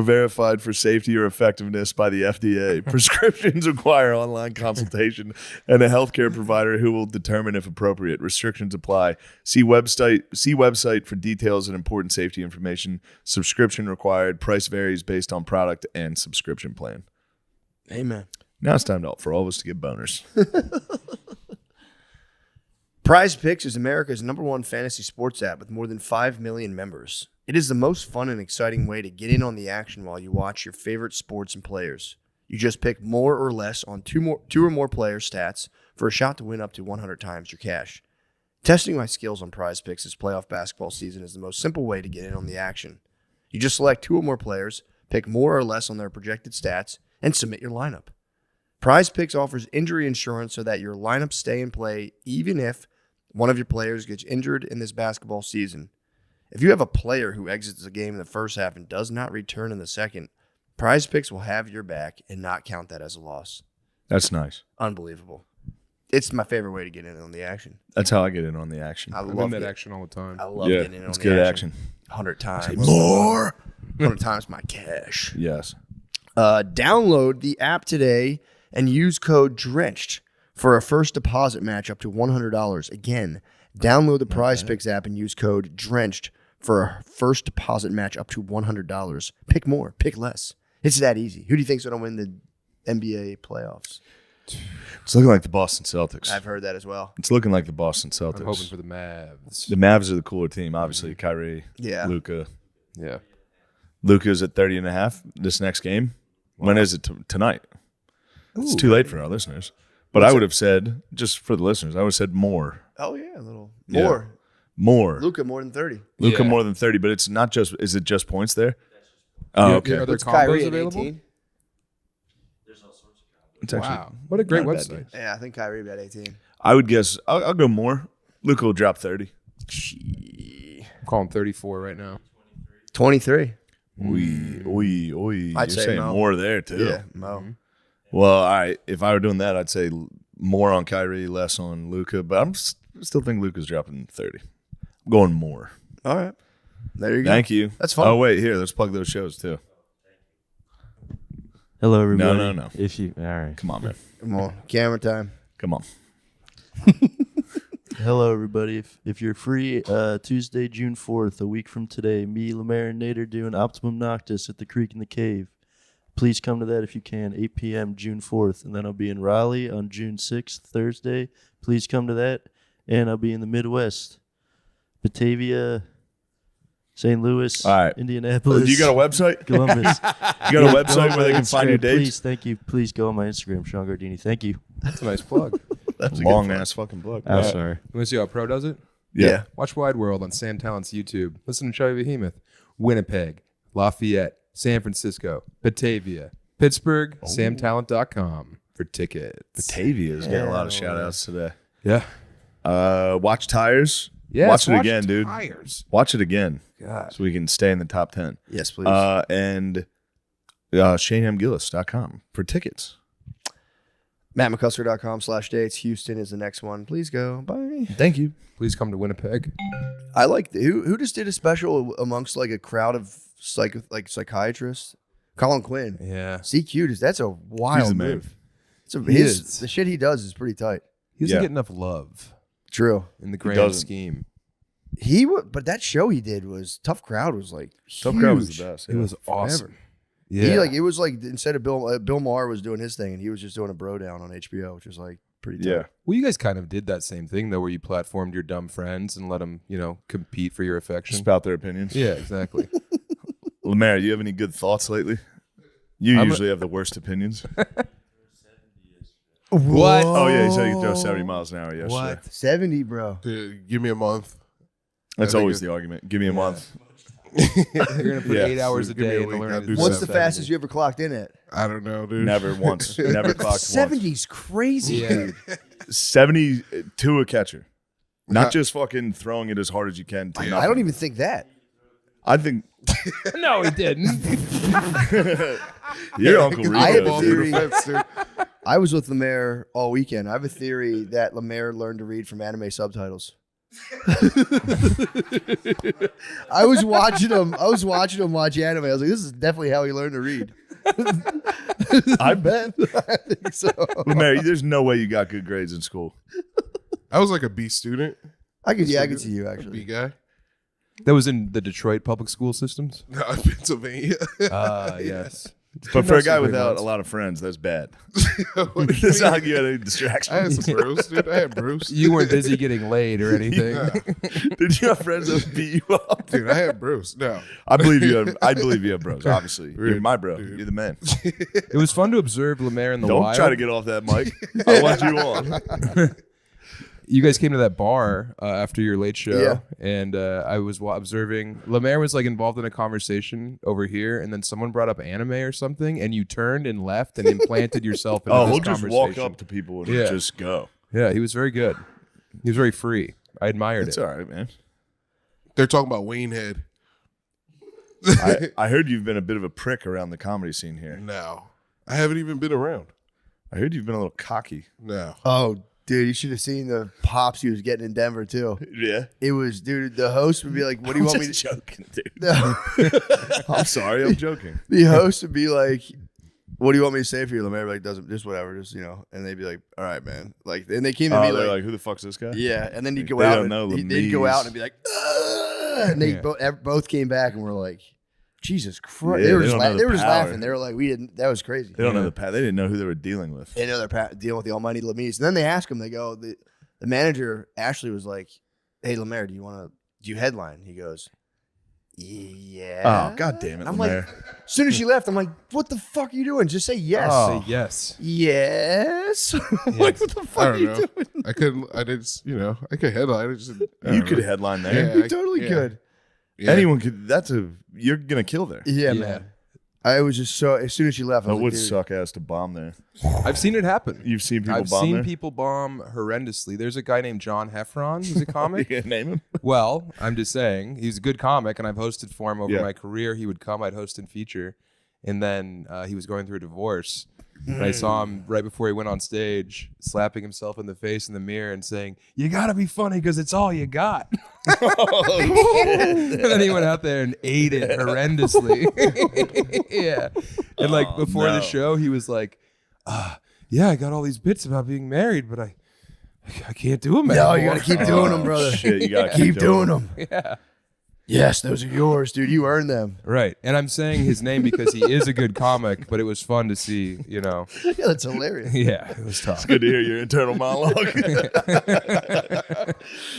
verified for safety or effectiveness by the FDA. Prescriptions require online consultation and a healthcare provider who will determine if appropriate. Restrictions apply. See website for details and important safety information. Subscription required. Price varies based on product and subscription plan. Amen. Now it's time for all of us to get boners. Prize Picks is America's #1 fantasy sports app with more than 5 million members. It is the most fun and exciting way to get in on the action while you watch your favorite sports and players. You just pick more or less on two or more player stats for a shot to win up to 100 times your cash. Testing my skills on Prize Picks this playoff basketball season is the most simple way to get in on the action. You just select 2 or more players, pick more or less on their projected stats, and submit your lineup. Prize Picks offers injury insurance so that your lineups stay in play even if one of your players gets injured in this basketball season. If you have a player who exits the game in the first half and does not return in the second, Prize Picks will have your back and not count that as a loss. That's nice. Unbelievable. It's my favorite way to get in on the action. That's how I get in on the action. I I'm in love that it. action all the time. I love Yeah, getting in on it's the good action. action. 100 times. More. 100 times my cash. Yes. Download the app today and use code DRENCHED for a first deposit match up to $100. Again, download the Prize Picks app and use code DRENCHED for a first deposit match up to $100. Pick more, pick less. It's that easy. Who do you think's going to win the NBA playoffs? It's looking like the Boston Celtics. I've heard that as well. It's looking like the Boston Celtics. I'm hoping for the Mavs. The Mavs are the cooler team, obviously. Kyrie, Yeah. Luka. Yeah. Luka's at 30.5 this next game. When is it? Tonight. It's too late for our listeners. But I would have said, just for the listeners, I would have said more. Oh yeah, a little Yeah. more. More. Luka more than 30. Luka Yeah. more than 30, but it's not just, is it just points there? Oh, Yeah, okay. Are there What's Kyrie combos at available? 18? It's actually, Wow, what a great not bad, website. Yeah, I think Kyrie be at 18. I would guess, I'll go more. Luka will drop 30. I'm calling 34 right now. 23. Oi. You're I'd say saying Mo. more there, too. Yeah, Mo. Well, all right. If I were doing that, I'd say more on Kyrie, less on Luka. But I'm still think Luka's dropping 30. I'm going more. All right. There you go. Thank you. That's fun. Oh, wait. Here, let's plug those shows, too. Hello, everybody. No. If you all right. Come on, man. Come on. Camera time. Come on. Hello, everybody. If you're free, Tuesday, June 4th, a week from today, me, Lemaire, and Nate are doing Optimum Noctis at the Creek in the Cave. Please come to that if you can, 8 p.m. June 4th. And then I'll be in Raleigh on June 6th, Thursday. Please come to that. And I'll be in the Midwest, Batavia, St. Louis, All right. Indianapolis. You got a website? Columbus. You got a website where they can find your dates? Please, thank you. Please go on my Instagram, Sean Gardini. Thank you. That's a nice plug. That's a long ass fucking plug. Oh, sorry. You want to see how a pro does it? Yeah. Watch Wide World on Sam Tallent's YouTube. Listen to Chubby Behemoth. Winnipeg, Lafayette, San Francisco, Batavia, Pittsburgh, samtalent.com for tickets. Batavia's getting a lot of shout outs today. Yeah. Watch Tires. Yeah. Watch it again, dude. Tires. Watch it again God. so we can stay in the top 10. Yes, please. And ShanehamGillis.com for tickets. MattMcCusker.com/dates. Houston is the next one. Please go. Bye. Thank you. Please come to Winnipeg. I like who just did a special amongst like a crowd of psychiatrists. Colin Quinn. Yeah. CQ. That's a He's the wild man. move. He is. The shit he does is pretty tight. He doesn't Yeah. get enough love True. in the grand doesn't. scheme. But that show he did was Tough Crowd was like Tough huge. Crowd was the best. It was awesome. He Yeah. it was like instead of Bill Maher was doing his thing and he was just doing a bro down on HBO, which was like pretty tight. Yeah. Well, you guys kind of did that same thing, though, where you platformed your dumb friends and let them, compete for your affection. Spout their opinions. Yeah, exactly. Lemaire, do you have any good thoughts lately? You I'm usually have the worst opinions. What? Oh, yeah. You said you could throw 70 miles an hour yesterday. 70, bro. Dude, give me a month. That's I think always it- the argument. Give me a month. You're going to put Yeah. 8 hours a Give me day a into week, learning I'll to do do What's the 70. fastest you ever clocked in at? I don't know, dude. Never once. Never clocked once. 70's crazy. Yeah. 70 to a catcher. Not Yeah. just fucking throwing it as hard as you can. To I nothing. don't even think that. I think No, he didn't. your Uncle I have a Rico. theory. dude. I was with Lemaire all weekend. I have a theory that Lemaire learned to read from anime subtitles. I was watching him watch anime. I was like, this is definitely how he learned to read. I bet. I think so. Lemaire, there's no way you got good grades in school. I was like a B student. I could see you B actually. guy. That was in the Detroit public school systems? No, Pennsylvania. Yes. But for a guy Great without ones. a lot of friends, that's bad. What do you It's not like mean? you had any I had distractions. some bros, dude. I had bros. You weren't busy getting laid or anything. Did you have friends that beat you up? Dude, I had bros. No. I believe you have bros, obviously. You're Dude, my bro. dude. You're the man. It was fun to observe Lemaire in the Don't wild. try to get off that mic. I want you on. You guys came to that bar after your late show, Yeah. and I was observing. Lemaire was like involved in a conversation over here, and then someone brought up anime or something, and you turned and left and implanted yourself into Oh, this we'll just conversation. walk up to people and Yeah. just go. Yeah, he was very good. He was very free. I admired It's it. all right, man. They're talking about Wayne Head. I heard you've been a bit of a prick around the comedy scene here. No. I haven't even been around. I heard you've been a little cocky. No. Oh, dude, you should have seen the pops he was getting in Denver too. Yeah. It was, dude. The host would be like, "What do you want me to?" joking, dude. No. I'm sorry, I'm joking. The host would be like, "What do you want me to say for you?" Lemaire would be like, "Doesn't just whatever, just and they'd be like, "All right, man." Like, and they came to Oh, me they're like, like, who the fuck's this guy? "Yeah," and then he'd go They out. don't And know they'd go out Lemise. and be like, "Ugh," and they Yeah. both came back and were like, "Jesus Christ!" Yeah, they were they just, don't know they the were just power. laughing. They were like, "We didn't." That was crazy. They don't know the path. They didn't know who they were dealing with. They know they're dealing with the almighty Lemise. And then they ask him, they go, the manager, Ashley, was like, "Hey, Lemaire, do you headline?" He goes, Yeah. Oh, God damn it. And I'm Lemaire. like, as soon as she left, I'm like, what the fuck are you doing? Just say yes. Oh. Say yes. Yes. Like, what the I fuck are don't you know. doing? I couldn't. I did. You know, I could headline. I just. I You don't could know. headline there. Yeah, You I- totally yeah. could. Yeah. Anyone could. You're going to kill there. Yeah, Yeah. man. I was just so, as soon as she left, I That was would like, dude, suck ass to bomb there. I've seen it happen. You've seen people I've bomb seen there? people bomb horrendously. There's a guy named John Heffron. He's a You comic. can name him? Well, I'm just saying he's a good comic, and I've hosted for him over Yeah. my career. He would come, I'd host and feature, and then he was going through a divorce. And I saw him right before he went on stage, slapping himself in the face in the mirror and saying, "You gotta be funny because it's all you got." And then he went out there and ate it horrendously. Yeah, and like before no. the show, he was like, "Yeah, I got all these bits about being married, but I can't do them no, anymore." you got to keep doing them, brother. Shit, you got to Keep doing them. Yeah. Yes, those are yours, dude. You earned them. Right. And I'm saying his name because he is a good comic, but it was fun to see, you know. Yeah, that's hilarious. Yeah, it was tough. Good to hear your internal monologue.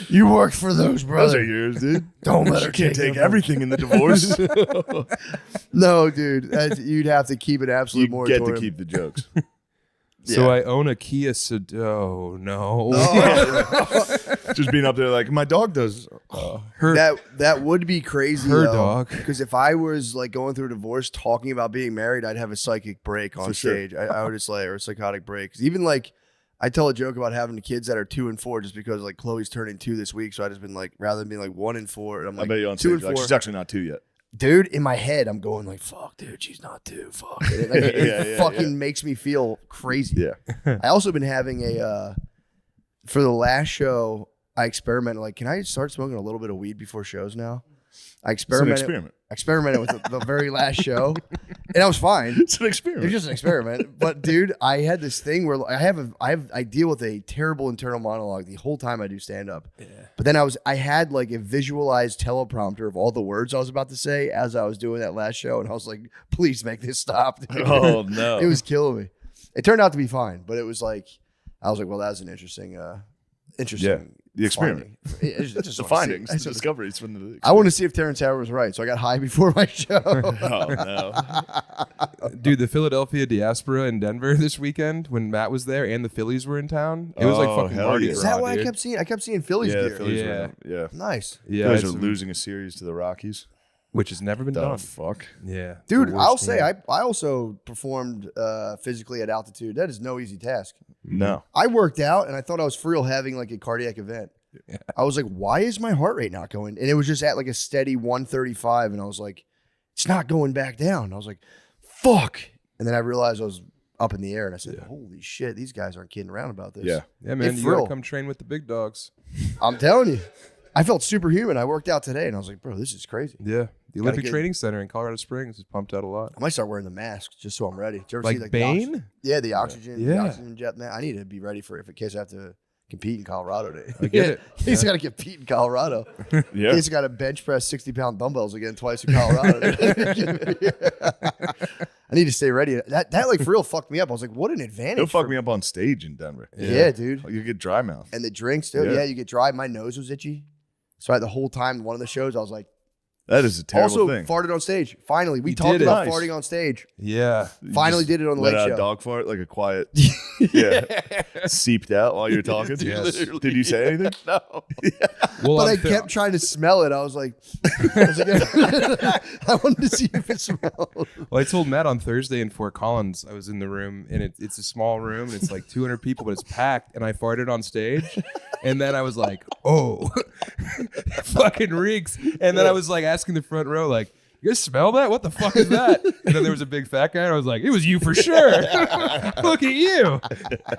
You worked for those, Those brother. are yours, dude. Don't let You her can't take take them. everything in the divorce. No, dude. You'd have to keep an absolute You get moratorium. to keep the jokes. So Yeah. I own a Kia Cedo. No. Just being up there like, my dog does. Her, That would be crazy. Her dog. Because if I was like going through a divorce, talking about being married, I'd have a psychic break on For sure. stage. I would just like, or a psychotic break. 'Cause even like, I tell a joke about having the kids that are 2 and 4, just because like Chloe's turning 2 this week, so I just been like, rather than being like 1 and 4, and I'm I like bet you on 2 stage. and 4. Like, she's actually not 2 yet. Dude, in my head, I'm going like, fuck, dude, she's not 2. Fuck. And it, like, it fucking makes me feel crazy. Yeah. I also been having for the last show, I experimented. Like, can I start smoking a little bit of weed before shows now? I It's an experimented experiment. with the very last show, and I was fine. It's an It was experiment. just an experiment. But dude, I had this thing where I deal with a terrible internal monologue the whole time I do stand up. Yeah. But then I had like a visualized teleprompter of all the words I was about to say as I was doing that last show, and I was like, please make this stop. dude. Oh, no. It was killing me. It turned out to be fine, but it was like, I was like, well, that was an interesting. Yeah. The experiment. finding. I just The wanna see- findings, the discoveries from the. I want to see if Terrence Howard was right, so I got high before my show. Oh, no. dude, the Philadelphia diaspora in Denver this weekend when Matt was there and the Phillies were in town. It was like Oh, fucking hell Mardi yeah. Is Gras, that why dude. I kept seeing Phillies Yeah, the gear? Phillies Yeah. were. Yeah. Nice. Yeah, Phillies are it's- losing a series to the Rockies. which has never been The done. fuck? Yeah. Dude, the worst I'll say team. I also performed physically at altitude. That is no easy task. No. I worked out and I thought I was for real having like a cardiac event. Yeah. I was like, why is my heart rate not going? And it was just at like a steady 135. And I was like, it's not going back down. I was like, fuck. And then I realized I was up in the air and I said, holy shit, these guys aren't kidding around about this. Yeah. Yeah, man, It's you gotta real. come train with the big dogs. I'm telling you. I felt superhuman. I worked out today and I was like, bro, this is crazy. Yeah. The Olympic get- Training Center in Colorado Springs is pumped out a lot. I might start wearing the mask just so I'm ready. Did you ever Like see the Bane? oxygen- Yeah, the oxygen. Yeah. The oxygen jet. Man, I need to be ready for it in case I have to compete in Colorado. I get it. He's got to compete in Colorado. Yeah. He's got to bench press 60-pound dumbbells again twice in Colorado. I need to stay ready. That like for real fucked me up. I was like, what an advantage. It'll fuck for- me up on stage in Denver. Yeah, dude. You get dry mouth. And the drinks too. Yeah. Yeah, you get dry. My nose was itchy. So the whole time, one of the shows, I was like, That is a terrible also thing. farted on stage. Finally, we You talked did it. about Nice. farting on stage. Yeah. You Finally just did it on the let Late out Show. a dog fart, like a quiet, seeped out while you were talking. Did you say anything? No. Well, But I on kept trying to smell it. I was like, I wanted to see if it smelled. Well, I told Matt on Thursday in Fort Collins, I was in the room and it's a small room and it's like 200 people, but it's packed. And I farted on stage. And then I was like, oh, fucking reeks. And then I was like asking the front row, like, you guys smell that? What the fuck is that? And then there was a big fat guy and I was like, it was you for sure. Look at you.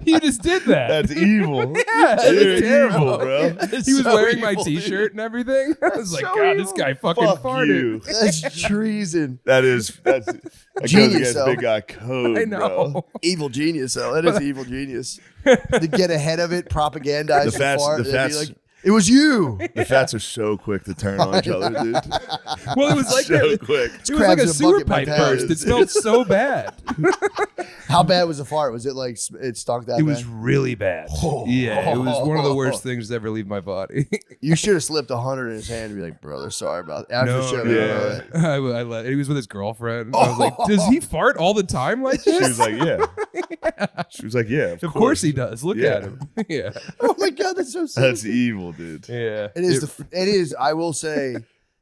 You just did that. That's evil. Yeah, it You're was terrible. evil, bro. He was so wearing my evil, t-shirt and everything. I was like, so God, this evil. guy fucking Fuck farted. you. That's treason. That's that Genius, goes against though. big guy code. I know. Bro. Evil genius, though. That is evil genius. To get ahead of it, propagandize The fats, fart, the and be fats, like, It was you. The fats are so quick to turn on each other, dude. Well, it was like So that. quick. It was like crabs a in a sewer bucket pipe mentality. burst. It smelled so bad. How bad was the fart? Was it like it stunk that It bad? was really bad. Yeah, it was one of the worst things to ever leave my body. You should have slipped 100 in his hand and be like, brother, sorry about that. After the show, yeah. I let. He was with his girlfriend. I was like, does he fart all the time like She this? was like, yeah. She was like, yeah, Of course he does. Look Yeah. at him. Yeah. Oh my God, that's so sick. That's evil, dude. Yeah. It is. It is. I will say,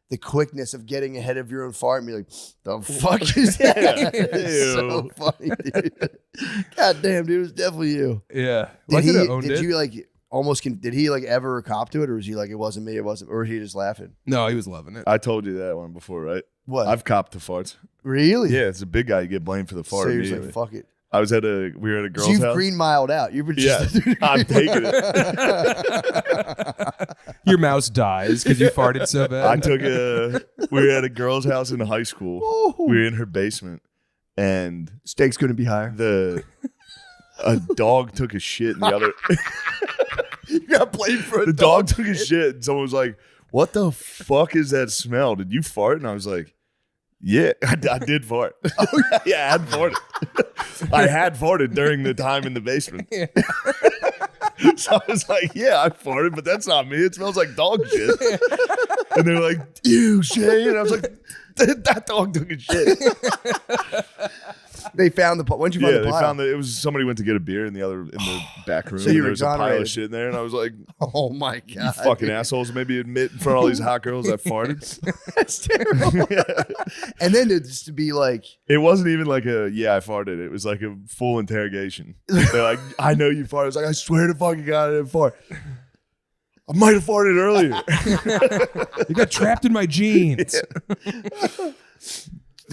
the quickness of getting ahead of your own fart and be like, "The fuck is that?" It's so Ew. funny, dude. God damn, dude, it was definitely you. Yeah. Well, I Did could have he? owned Did it. you like almost? Did he like ever cop to it, or was he like, "It wasn't me, it wasn't," or was he just laughing? No, he was loving it. I told you that one before, right? What? I've copped the farts. Really? Yeah, it's a big guy. You get blamed for the fart So you're just immediately. like, "Fuck it." We were at a girl's So you've house. green miled out. You were Yeah, just. I'm taking it. Your mouse dies because you farted so bad. I took we were at a girl's house in high school. We were in her basement, and Stakes couldn't be higher. a dog took a shit in the other. You got blamed for The dog took a shit, and someone was like, "What the fuck is that smell? Did you fart?" And I was like, "Yeah, I did fart." Oh yeah, I had farted. I had farted during the time in the basement. So I was like, "Yeah, I farted, but that's not me. It smells like dog shit." And they were like, "You Shane?" And I was like, "That dog took a shit." They found the. When'd you find Yeah, the they pile? found that it was somebody went to get a beer in the back room. So you and were there was a pile of exonerated. shit in there, and I was like, Oh my "You God! fucking assholes! Maybe admit in front of all these hot girls I farted." That's terrible. And then just to be like, It wasn't even like I farted. It was like a full interrogation. They're like, "I know you farted." I was like, "I swear to fucking God, I didn't fart. I might have farted earlier." You got trapped in my jeans.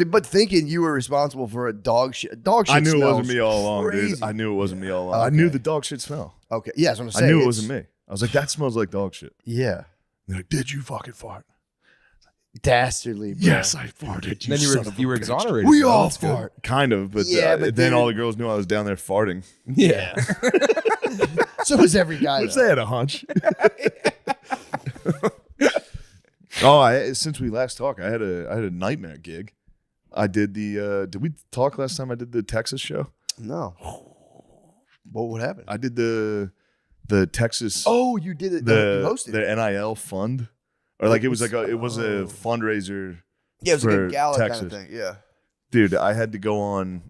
but thinking you were responsible for a dog shit. Dog shit. I knew it wasn't smells me all along, crazy. dude. I knew it wasn't me all along. I knew the dog shit smell. Okay, yeah, that's what I'm I saying. knew it It's- wasn't me. I was like, "That smells like dog shit." Yeah, They're like, "Did you fucking fart?" dastardly. Bro. Yes, I farted. And then son of a you were bitch. exonerated. We though. all That's good. fart. Kind of, but, Yeah, but then dude- all the girls knew I was down there farting. Yeah. So was every guy. Which though. they had a hunch. Since we last talked, I had a nightmare gig. I did did we talk last time I did the Texas show? No. What would happen? I did the Texas Oh, you did it. You the hosted. NIL fund. Or like it was a fundraiser. Yeah, it was like for a gala kind Texas. of thing. Yeah. Dude, I had to go on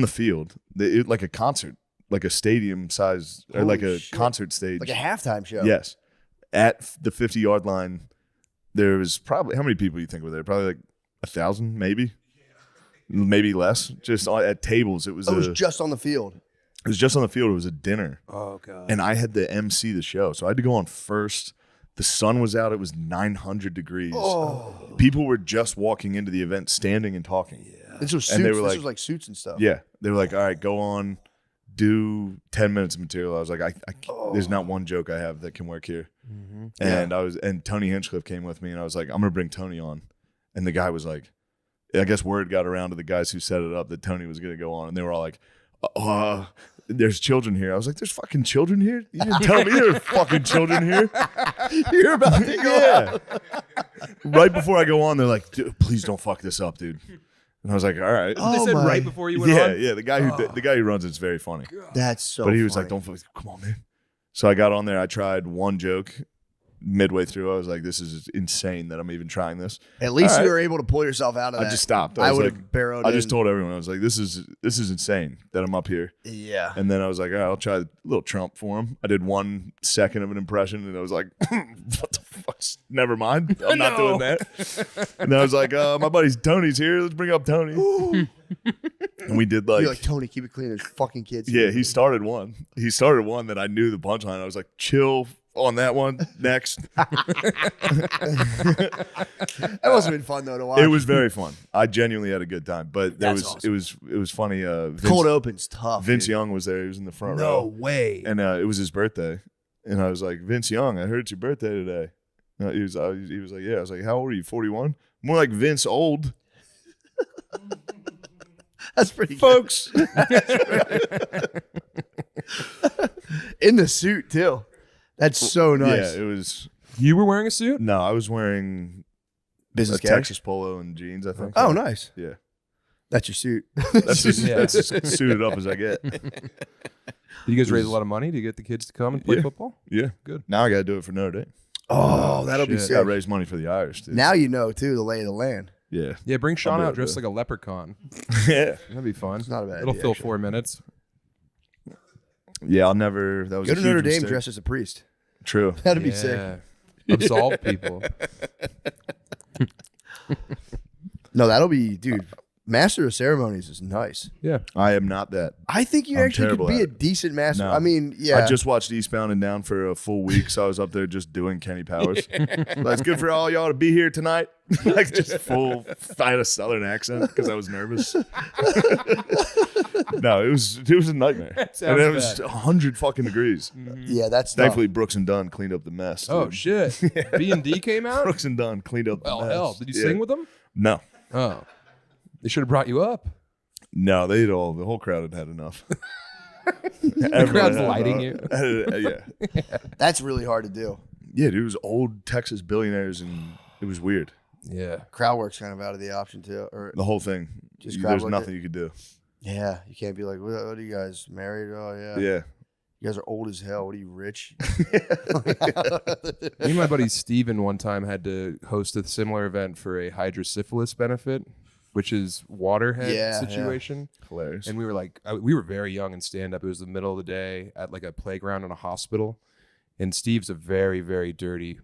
the field. Like a concert, like a stadium size or like Holy a shit. concert stage. Like a halftime show. Yes. At the 50-yard line, there was probably, how many people do you think were there? Probably like 1,000, maybe? Maybe less. Just at tables. It was Oh, it was just on the field. it was just on the field. It was a dinner. Oh god. And I had to MC the show. So I had to go on first. The sun was out. It was 900 degrees. Oh. People were just walking into the event, standing and talking. Yeah. This was suits. And they were This like- was like suits and stuff. Yeah. They were like, all right, go on, do 10 minutes of material. I was like, there's not one joke I have that can work here. And and Tony Hinchcliffe came with me, and I was like, I'm going to bring Tony on. And the guy was like, I guess word got around to the guys who set it up that Tony was going to go on. And they were all like, there's children here. I was like, there's fucking children here? You didn't tell me there were fucking children here. You're about to go. Right before I go on, they're like, "Dude, please don't fuck this up, dude." And I was like, all right. Oh, They said my- right before you went Yeah, on. yeah. The guy who runs it's very funny. That's so But he was funny. like, "Don't fuck, come on, man." So I got on there. I tried one joke. Midway through, I was like, "This is insane that I'm even trying this." At least All you right. were able to pull yourself out of I that. just stopped. I was would like, have barrowed I just in. told everyone, I was like, "This is insane that I'm up here." Yeah. And then I was like, all right, I'll try a little Trump for him. I did 1 second of an impression, and I was like, what the fuck? Never mind. I'm not doing that. And then I was like, my buddy Tony's here. Let's bring up Tony. And we did You're like, Tony, keep it clean. There's fucking kids. yeah, he started one. He started one that I knew the punchline. I was like, chill on that one. Next. That must have been fun though to watch. It was very fun. I genuinely had a good time. But That's it was funny. cold open's tough. Vince dude. Young was there. He was in the front No row. way. And it was his birthday. And I was like, Vince Young, I heard it's your birthday today. And he was like, yeah. I was like, how old are you? 41? More like Vince old, That's pretty good. folks. In the suit too. That's so nice. Yeah, it was. You were wearing a suit? No, I was wearing Business a carry? Texas polo and jeans, I think. Oh, nice. Yeah. That's your suit. That's as, Yeah. that's as suited up as I get. Did you guys raise a lot of money to get the kids to come and play Yeah. football? Yeah. Good. Now I got to do it for Notre Dame. Oh, that'll be Shit. sick. Got to raise money for the Irish, dude. Now you know, too, the lay of the land. Yeah. Yeah, bring Sean do out it, dressed bro. like a leprechaun. Yeah. That'd be fun. It's not a bad It'll idea, fill actually. 4 minutes. Yeah, I'll never. That was Go a to huge Notre Dame mistake. dressed as a priest. True. That'd be sick. Yeah. Absolve people. No, that'll be, dude. Master of ceremonies is nice. Yeah. I am not that. I think you I'm actually could terrible be at a it. decent master. No. I mean, yeah. I just watched Eastbound and Down for a full week, so I was up there just doing Kenny Powers. That's good for all y'all to be here tonight. Like just full. I had a Southern accent because I was nervous. No, it was a nightmare, sounds and it was bad. 100 fucking degrees. yeah, that's tough. Thankfully, Brooks and Dunn cleaned up the mess. Oh, dude. shit. B&D came out? Brooks and Dunn cleaned up the Well, mess. hell. Did you Yeah. sing with them? No, Oh. They should have brought you up. no, the whole crowd had enough. The crowd's lighting you. Yeah, That's really hard to do. yeah, dude. It was old Texas billionaires, and it was weird. Yeah. Crowd work's kind of out of the option, too. Or The whole thing. Just crowd There's work nothing it? you could do. Yeah, you can't be like, what are you guys, married? Oh, yeah. Yeah. You guys are old as hell. What are you, rich? Me and my buddy Steven one time had to host a similar event for a hydrosyphilis benefit, which is waterhead Yeah, situation. Hilarious. And we were like, we were very young in stand up. It was the middle of the day at like a playground in a hospital. And Steve's a very, very dirty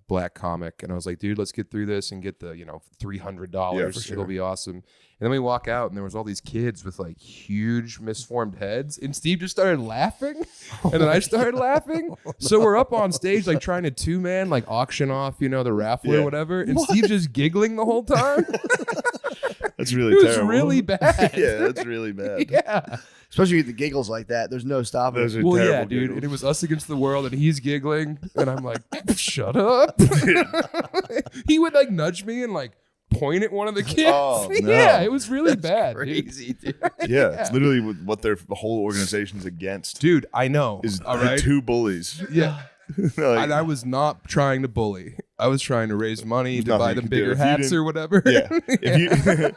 black comic. And I was like, dude, let's get through this and get the, $300. Yeah, for sure. It'll be awesome. And then we walk out and there was all these kids with like huge misformed heads. And Steve just started laughing. And then I started laughing. So we're up on stage like trying to 2-man like auction off, the raffle Yeah. or whatever. And Steve's just giggling the whole time. That's really It was terrible. really bad. Yeah, that's really bad. Yeah. Especially with the giggles like that. There's no stopping Those it. are Well, terrible yeah, dude. giggles. And it was us against the world, and he's giggling, and I'm like, "Shut up!" He would like nudge me and like point at one of the kids. Oh, no. Yeah, it was really bad, Crazy, dude. Yeah, it's literally what the whole organization's against. dude. I know. Is all the right. two bullies. Yeah, Like, and I was not trying to bully. I was trying to raise money to Nothing buy you them could do. bigger If you hats didn't- or whatever. yeah.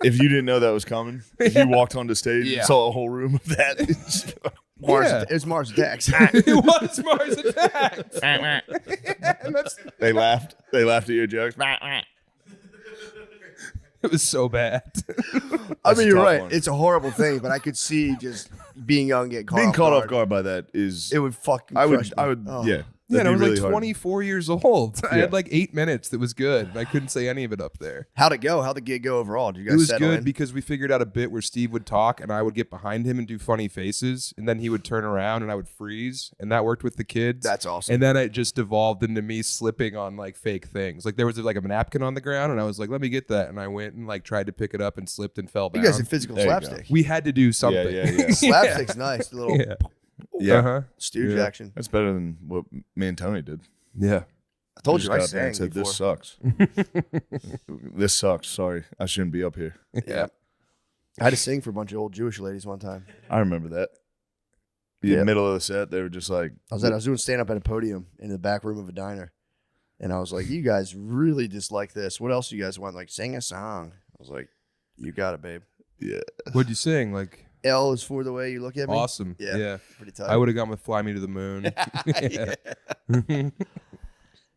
If you didn't know that was coming, if you walked onto stage Yeah. and saw a whole room of that, it's- Mars, Yeah. It was Mars Attacks. It was Mars Attacks. And that's, they laughed. They laughed at your jokes. it was so bad. I That's a mean, you're tough right. one. It's a horrible thing, but I could see just being young, get caught Being off caught guard. off guard by that is. It would fucking. I crush would. me. I would. Oh. Yeah. Yeah, and I that'd was be like really hard. 24 years old. I Yeah. had like 8 minutes that was good. And I couldn't say any of it up there. How'd it go? How'd the gig go overall? Did you guys It was settle good in? because we figured out a bit where Steve would talk and I would get behind him and do funny faces. And then he would turn around and I would freeze. And that worked with the kids. That's awesome. And then it just devolved into me slipping on like fake things. Like there was like a napkin on the ground and I was like, let me get that. And I went and like tried to pick it up and slipped and fell You down. guys did physical There you go. slapstick. We had to do something. yeah. Slapstick's nice. The little Yeah. Yeah. Uh-huh. stooge Yeah. action. That's better than what me and Tony did. Yeah. I told We you I just got up there sang and before. This sucks. This sucks. Sorry, I shouldn't be up here. Yeah. I had to sing for a bunch of old Jewish ladies one time. I remember that. In Yeah. the middle of the set, they were just like, I was doing stand up at a podium in the back room of a diner. And I was like, you guys really dislike this. What else do you guys want? Like, sing a song. I was like, you got it, babe. yeah. What'd you sing? Like L is for the way you look at me. awesome. Yeah. Yeah. Pretty tight. I would have gone with Fly Me to the Moon. Yeah.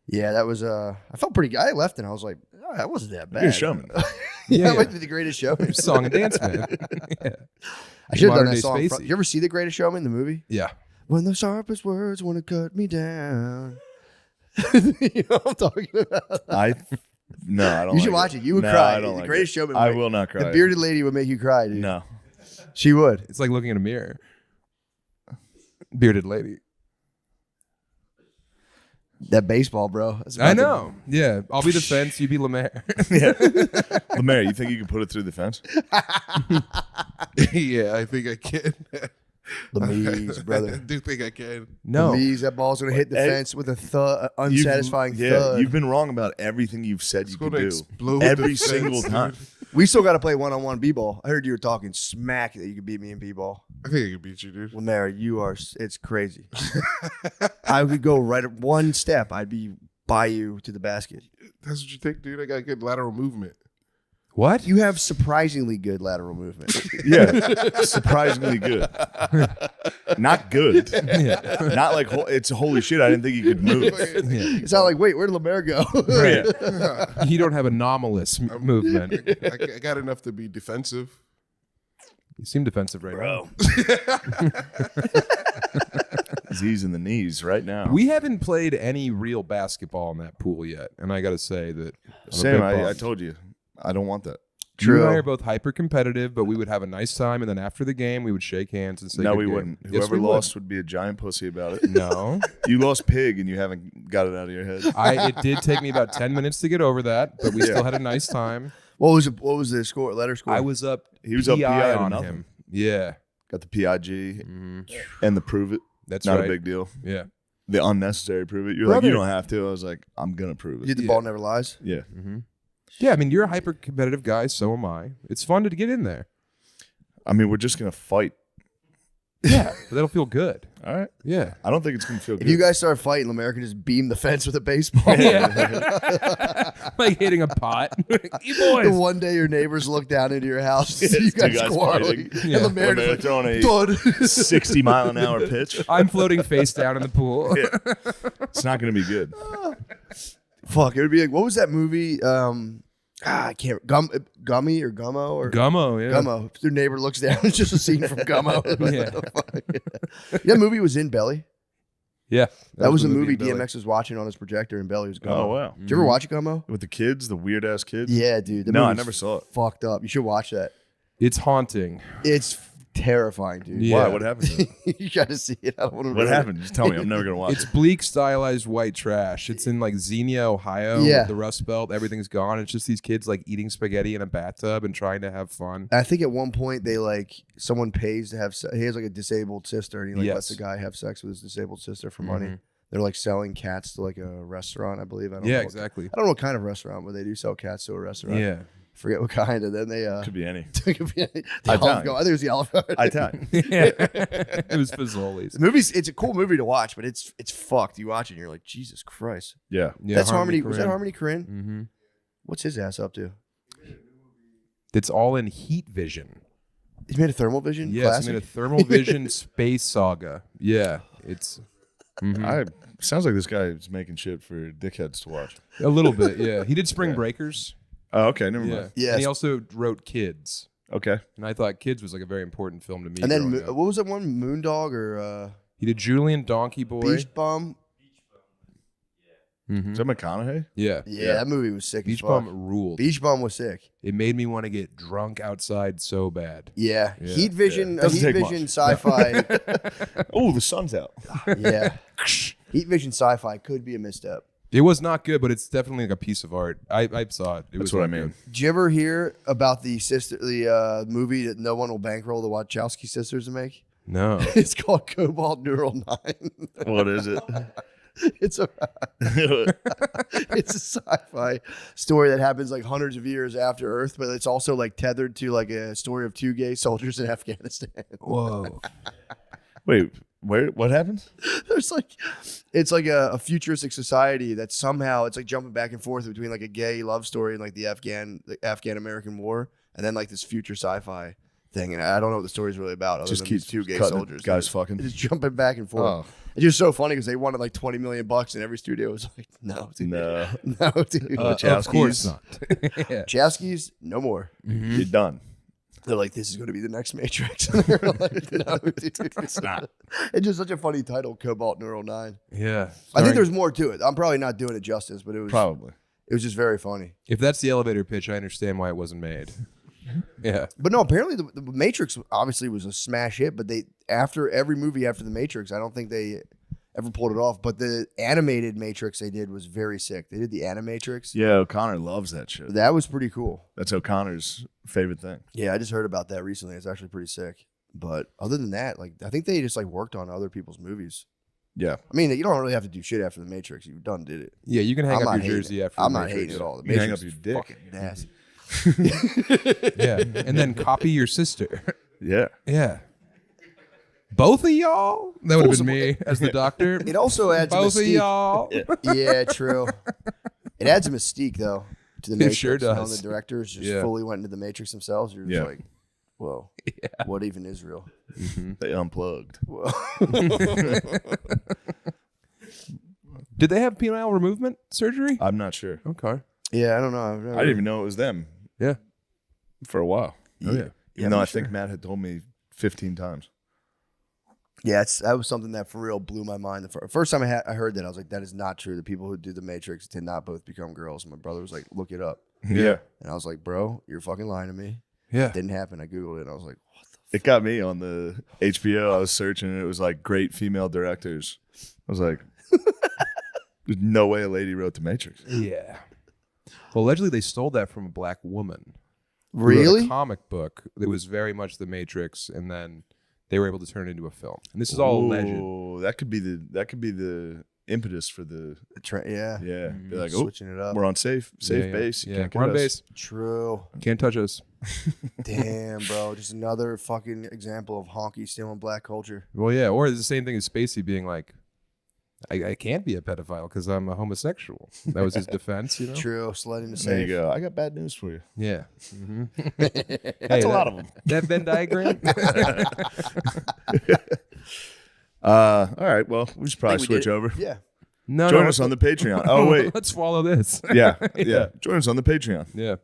Yeah, that was I felt pretty good. I left and I was like, oh, that wasn't that bad. You're a showman. Yeah, I Yeah. might be the greatest showman. Song and dance man. Yeah. I should have done Modern that day song. Spacey. You ever see The Greatest Showman, the movie? Yeah. When the sharpest words want to cut me down. You know what I'm talking about? No, I don't. You should like watch it. You would No, cry. I don't The like Greatest it. Showman. I would- will not cry. The bearded lady would make you cry, dude. No. She would. It's like looking in a mirror. Bearded lady. That baseball, bro. That's I about the- know. Yeah. I'll be the fence. You be Lemaire. Yeah. Lemaire, you think you can put it through the fence? Yeah, I think I can. The Mees, I brother. do think I can. No. The Mees, that ball's going to hit the Hey, fence with a unsatisfying Yeah, thud. you've been wrong about everything you've said you It's could gonna do. explode Every the single fence, time. dude. We still got to play one-on-one b-ball. I heard you were talking smack that you could beat me in b-ball. I think I could beat you, dude. Lemaire, it's crazy. I would go right at one step. I'd be by you to the basket. That's what you think, dude? I got good lateral movement. What? You have surprisingly good lateral movement. Yeah, surprisingly good. Not good. Yeah. Not like it's holy shit. I didn't think you could move. Yeah. It's not like, wait, where'd Lemaire go? Right. You don't have anomalous movement. I got enough to be defensive. You seem defensive right now. He's in the knees right now. We haven't played any real basketball in that pool yet, and I got to say that I'm a Sam, bit I bummed. told you, I don't want that. You and I True. are both hyper competitive, but we would have a nice time, and then after the game, we would shake hands and say, No, "Good we game." wouldn't. Yes, Whoever we would. lost would be a giant pussy about it. No, You lost pig and you haven't got it out of your head. it did take me about 10 minutes to get over that, but we still had a nice time. What was the score? Letter score? I was up. He was up PI to on nothing. him. Yeah, Got the PIG Mhm. and the prove it. That's Not right. a big deal. Yeah. The unnecessary prove it. You're like, Brother. you don't have to. I was like, I'm gonna prove Did it. the ball never lies? Yeah. Yeah, I mean, you're a hyper competitive guy, so am I. It's fun to get in there. I mean, we're just gonna fight. Yeah, but that'll feel good. All right. Yeah. I don't think it's gonna feel good. If you guys start fighting, Lemaire can just beam the fence with a baseball. Like hitting a pot. You And boys. one day your neighbors look down into your house and see you It's two guys guys quarreling. fighting. Yeah. And Lemaire Lemaire just throwing a like, "Thud." 60 mile an hour pitch. I'm floating face down in the pool. It's not gonna be good. Fuck, it would be like, what was that movie? I can't. Gummy or Gummo or Gummo, yeah. Gummo. Your neighbor looks down. It's just a scene from Gummo. Yeah. That movie was in Belly. Yeah. That was a the movie in Belly. DMX was watching on his projector in Belly. Was Gummo. Oh wow. Did you ever watch Gummo? With the kids, the weird ass kids. Yeah, dude. The No, I movie's never saw it. Fucked up. You should watch that. It's haunting. It's terrifying, dude. Yeah. Why? What happened? To it? You got to see it. I don't want to. What happened? Just tell me. I'm never gonna watch It's it. bleak, stylized white trash. It's in like Xenia, Ohio. Yeah. The Rust Belt. Everything's gone. It's just these kids like eating spaghetti in a bathtub and trying to have fun. I think at one point they someone pays to have. He has like a disabled sister, and he Yes. lets the guy have sex with his disabled sister for money. Mhm. They're like selling cats to like a restaurant, I believe. I don't know Yeah, what- exactly. I don't know what kind of restaurant, but they do sell cats to a restaurant. Yeah. Forget what kind. And then they Could be any. could be the Italian. Olive Garden. I think it was the Olive Garden. Italian. It was Fazoli's. The movie's it's a cool movie to watch, but it's fucked. You watch it and you're like, Jesus Christ. Yeah. Yeah, That's Harmony. Was that Korine. Harmony Korine? Mm-hmm. What's his ass up to? It's all in heat vision. He's made a thermal vision. Yes, classic. I mean a thermal vision space saga. Yeah, it's Sounds like this guy is making shit for dickheads to watch. a little bit. Yeah, he did Spring Breakers. Oh, okay. Never Yeah, mind. Yes. and he also wrote Kids. Okay. And I thought Kids was like a very important film to me. And then growing up. what was that one? Moondog or He did Julian Donkey Boy. Beach Bum? Mhm. Is that McConaughey? Yeah, Yeah, that movie was sick. Beach as fuck. Bum ruled. Beach Bum was sick. It made me want to get drunk outside so bad. Yeah, Yeah. Heat Vision, Doesn't Heat take Vision much. sci-fi. Oh, the sun's out. Yeah, Heat Vision sci-fi could be a misstep. It was not good, but it's definitely like a piece of art. I saw it. It That's was what I not mean. good. Did you ever hear about the movie that no one will bankroll the Wachowski sisters to make? No. It's called Cobalt Neural 9. What is it? It's a sci-fi story that happens like hundreds of years after Earth, but it's also like tethered to like a story of two gay soldiers in Afghanistan. Whoa. Wait, what happens? There's like, it's like a futuristic society that somehow it's like jumping back and forth between like a gay love story and like the Afghan American War, and then like this future sci-fi thing. And I don't know what the story's really about. Other Just than keeps these two gay cutting soldiers, guys It's fucking. just jumping back and forth. Oh. It's just so funny because they wanted like $20 million, and every studio was like, "No, dude. No. no, dude." Of course not. Yeah. Chowskis, no more. You're done. They're like, "This is going to be the next Matrix." And they're like, "No, dude, it's not." It's just such a funny title, Cobalt Neural 9. Yeah. I think there's more to it. I'm probably not doing it justice, but it was Probably. It was just very funny. If that's the elevator pitch, I understand why it wasn't made. Yeah. But no, apparently the Matrix obviously was a smash hit. But after every movie after the Matrix, I don't think they ever pulled it off. But the animated Matrix they did was very sick. They did the Animatrix. Yeah, O'Connor loves that shit. That was pretty cool. That's O'Connor's favorite thing. Yeah, I just heard about that recently. It's actually pretty sick. But other than that, like I think they just like worked on other people's movies. Yeah. I mean, you don't really have to do shit after the Matrix. You've done did it. Yeah, you can hang I'm up not your hating jersey it. after I'm the not Matrix. hating it all. The You can hang Matrix up is your dick. fucking nasty. Yeah. And then copy your sister. Yeah. Yeah. Both of y'all? That would have been me as the doctor. It also adds a Both of mystique. y'all. Yeah, true. It adds a mystique though to the It Matrix. sure You know, does. the directors just Yeah. fully went into the Matrix themselves. You're just like, whoa, what even is real? They unplugged. Whoa. Did they have penile removement surgery? I'm not sure. Okay. Yeah, I don't know. I didn't even know it was them Yeah. for a while. Oh, yeah. Even though I think Matt had told me 15 times. Yeah, that was something that for real blew my mind. The first time I heard that, I was like, that is not true. The people who do the Matrix did not both become girls. And my brother was like, look it up. Yeah. And I was like, bro, you're fucking lying to me. Yeah. It didn't happen. I Googled it and I was like, what the It got me on the HBO. I was searching and it was like great female directors. I was like, there's no way a lady wrote The Matrix. Yeah. Well, allegedly they stole that from a black woman. who wrote Really? A comic book that was very much The Matrix, and then they were able to turn it into a film. And this is all alleged. Oh, that could be the impetus for the Yeah. Be like, oh, Switching it up. we're on safe Yeah. base. You Yeah. can't We're on get us. base. True. Can't touch us. Damn, bro. Just another fucking example of honky stealing black culture. Well, yeah. Or it's the same thing as Spacey being like, I can't be a pedophile because I'm a homosexual. That was his defense, you know? True. Sledding the There you safe. go. I got bad news for you. Yeah. Mm-hmm. That's a lot of them. That Venn diagram? All right. Well, we should probably switch over. Yeah. No, Join no. us on the Patreon. Oh, wait. Let's swallow this. Yeah. Join us on the Patreon. Yeah.